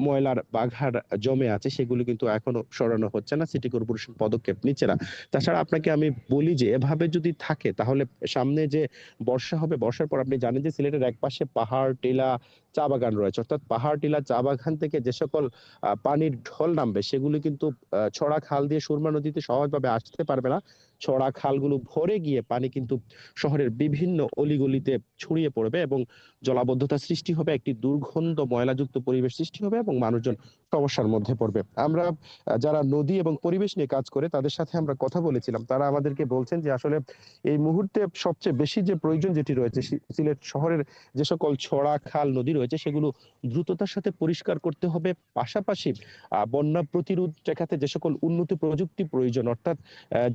ময়লার বাঘার জমে আছে, সেগুলো কিন্তু এখনো সরানো হচ্ছে না, সিটি কর্পোরেশন পদক্ষেপ নিচ্ছে না। তাছাড়া আপনাকে আমি বলি যে এভাবে যদি থাকে তাহলে সামনে যে বর্ষা হবে, বর্ষার পর আপনি জানেন যে সিলেটের একপাশে পাহাড় টিলা চা বাগান রয়েছে, অর্থাৎ পাহাড় টিলা চা বাগান থেকে যে সকল পানির ঢল নামবে সেগুলো কিন্তু ছড়া খাল দিয়ে সুরমা নদীতে সহজভাবে আসতে পারবে না। ছড়া খালগুলো ভরে গিয়ে পানি কিন্তু শহরের বিভিন্ন অলিগলিতে ছড়িয়ে পড়বে এবং জলাবদ্ধতা সৃষ্টি হবে, একটি দুর্গন্ধ ময়লাযুক্ত পরিবেশ সৃষ্টি হবে এবং মানুষজন সমস্যার মধ্যে পড়বে। আমরা যারা নদী এবং পরিবেশ নিয়ে কাজ করে তাদের সাথে আমরা কথা বলেছিলাম, তারা আমাদেরকে বলছেন যে আসলে এই মুহূর্তে সবচেয়ে বেশি যে প্রয়োজন যেটি রয়েছে, সিলেট শহরের যে সকল ছড়া খাল নদী রয়েছে সেগুলো দ্রুততার সাথে পরিষ্কার করতে হবে। পাশাপাশি বন্যা প্রতিরোধ ঠেকাতে যে সকল উন্নত প্রযুক্তি প্রয়োজন, অর্থাৎ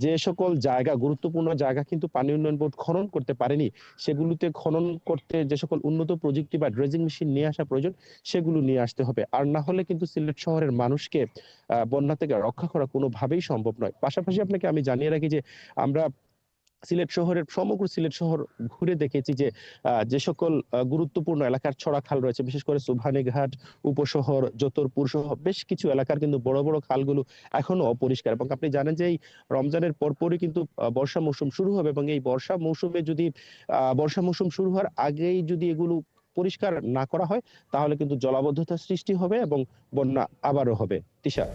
যে সকল জায়গা গুরুত্বপূর্ণ জায়গা কিন্তু পানি উন্নয়ন বোর্ড খনন করতে পারেনি, সেগুলোতে খনন করতে যে সকল উন্নত প্রযুক্তি বা ড্রেজিং মেশিন নিয়ে আসা প্রয়োজন সেগুলো নিয়ে আসতে হবে। আর না হলে কিন্তু সিলেট শহরের মানুষকে বন্যা থেকে রক্ষা করা কোনোভাবেই সম্ভব নয়। পাশাপাশি আপনাকে আমি জানিয়ে রাখি যে আমরা সিলেট শহরের সমগ্র সিলেট শহর ঘুরে দেখেছি যে যে সকল গুরুত্বপূর্ণ এলাকার ছড়া খাল রয়েছে, বিশেষ করে সুবহানীঘাট, উপশহর, যতরপুর সহ বেশ কিছু এলাকার কিন্তু বড় বড় খালগুলো এখনো অপরিষ্কার। এবং আপনি জানেন যে এই রমজানের পরপরই কিন্তু বর্ষা মৌসুম শুরু হবে, এবং এই বর্ষা মৌসুম শুরু হওয়ার আগেই যদি এগুলো পরিষ্কার না করা হয় তাহলে কিন্তু জলাবদ্ধতা সৃষ্টি হবে এবং বন্যা আবারও হবে। তিশা।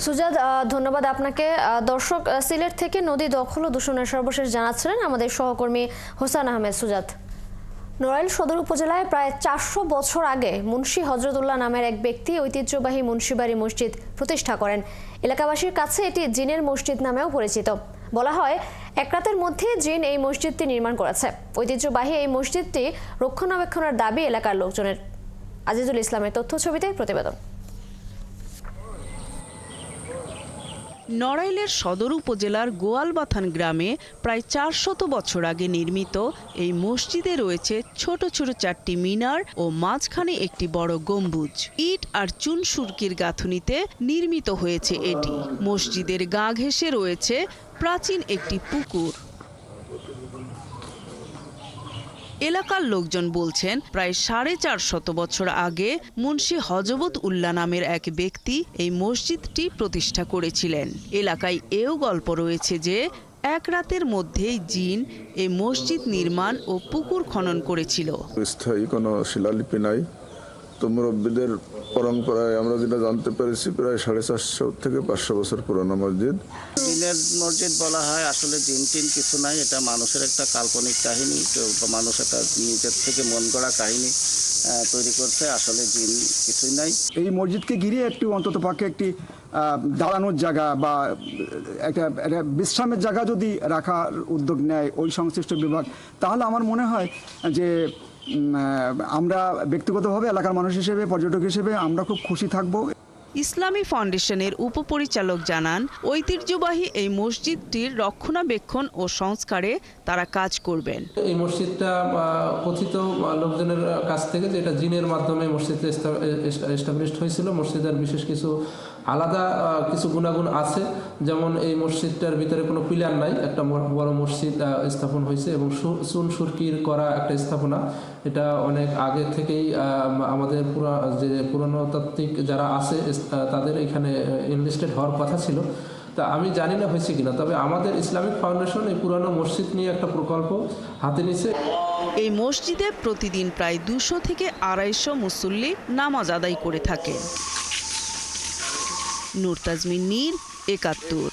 সুজাত, ধন্যবাদ আপনাকে। দর্শক, সিলেট থেকে নদী দখল ও দূষণের সর্বশেষ জানাচ্ছিলেন আমাদের সহকর্মী হোসেন আহমেদ সুজাত। নড়াইল সদর উপজেলায় প্রায় 400 বছর আগে মুন্সি হযরতুল্লাহ নামের এক ব্যক্তি ঐতিহ্যবাহী মুন্সিবাড়ি মসজিদ প্রতিষ্ঠা করেন। এলাকাবাসীর কাছে এটি জিনের মসজিদ নামেও পরিচিত। বলা হয় এক রাতের মধ্যে জিন এই মসজিদটি নির্মাণ করেছে। ঐতিহ্যবাহী এই মসজিদটি রক্ষণাবেক্ষণের দাবি এলাকার লোকজনের। আজিজুল ইসলামের তথ্য ছবিতে প্রতিবেদন। নড়াইলের সদর উপজেলার গোয়ালবাথান গ্রামে প্রায় 400 বছর আগে নির্মিত এই মসজিদে রয়েছে ছোট ছোট 4টি মিনার ও মাঝখানে একটি বড় গম্বুজ। ইট আর চুন সুরকির গাঁথুনিতে নির্মিত হয়েছে এটি। মসজিদের গা ঘেঁষে রয়েছে প্রাচীন একটি পুকুর। এলাকার লোকজন বলছেন প্রায় 450 বছর আগে মুন্সি হযরত উল্লাহ নামের এক ব্যক্তি এই মসজিদটি প্রতিষ্ঠা করেছিলেন। এলাকায় এও গল্প রয়েছে যে এক রাতের মধ্যেই জিন এই মসজিদ নির্মাণ ও পুকুর খনন করেছিল। স্থায়ী কোনো শিলালিপি নাই, তো মুরব্বীদের পরম্পরায় আমরা যেটা জানতে পেরেছি প্রায় 450 থেকে 500 বছর পুরনো মসজিদ। জিনের মসজিদ বলা হয়, আসলে জিন টিন কিছু নাই, এটা মানুষের একটা কাল্পনিক কাহিনী। মানুষ একটা নিজের থেকে মন গড়া কাহিনী তৈরি করছে, আসলে জিন কিছুই নাই। এই মসজিদকে ঘিরে একটি অন্তত পক্ষে একটি দাঁড়ানোর জায়গা বা একটা বিশ্রামের জায়গা যদি রাখার উদ্যোগ নেয় ওই সংশ্লিষ্ট বিভাগ, তাহলে আমার মনে হয় যে আমরা ব্যক্তিগতভাবে এলাকার মানুষ হিসেবে, পর্যটক হিসেবে আমরা খুব খুশি থাকব। ইসলামী ফাউন্ডেশনের উপপরিচালক জানান, ঐতিহ্যবাহী এই মসজিদটির রক্ষণাবেক্ষণ ও সংস্কারে তারা কাজ করবেন। এই মসজিদটা কথিত লোকজনের কাছ থেকে যে এটা জিনের মাধ্যমে মসজিদটা এস্টাবলিশড হয়েছিল। মসজিদের বিশেষ কিছু আলাদা কিছু গুণাগুণ আছে, যেমন এই মসজিদটার ভিতরে কোনো পিলার নাই, একটা বড় মসজিদ স্থাপন হয়েছে এবং চুন সুরকির করা একটা স্থাপনা। এটা অনেক আগে থেকেই আমাদের পুরনো তাত্ত্বিক যারা আছে তাদের এখানে ইনভেস্টেড হওয়ার কথা ছিল। তা আমি জানি না হয়েছে কিনা, তবে আমাদের ইসলামিক ফাউন্ডেশন এই পুরানো মসজিদ নিয়ে একটা প্রকল্প হাতে নিয়েছে। এই মসজিদে প্রতিদিন প্রায় 200 থেকে 250 মুসল্লি নামাজ আদায় করে থাকে। নূর তাজমিন নীর, 71।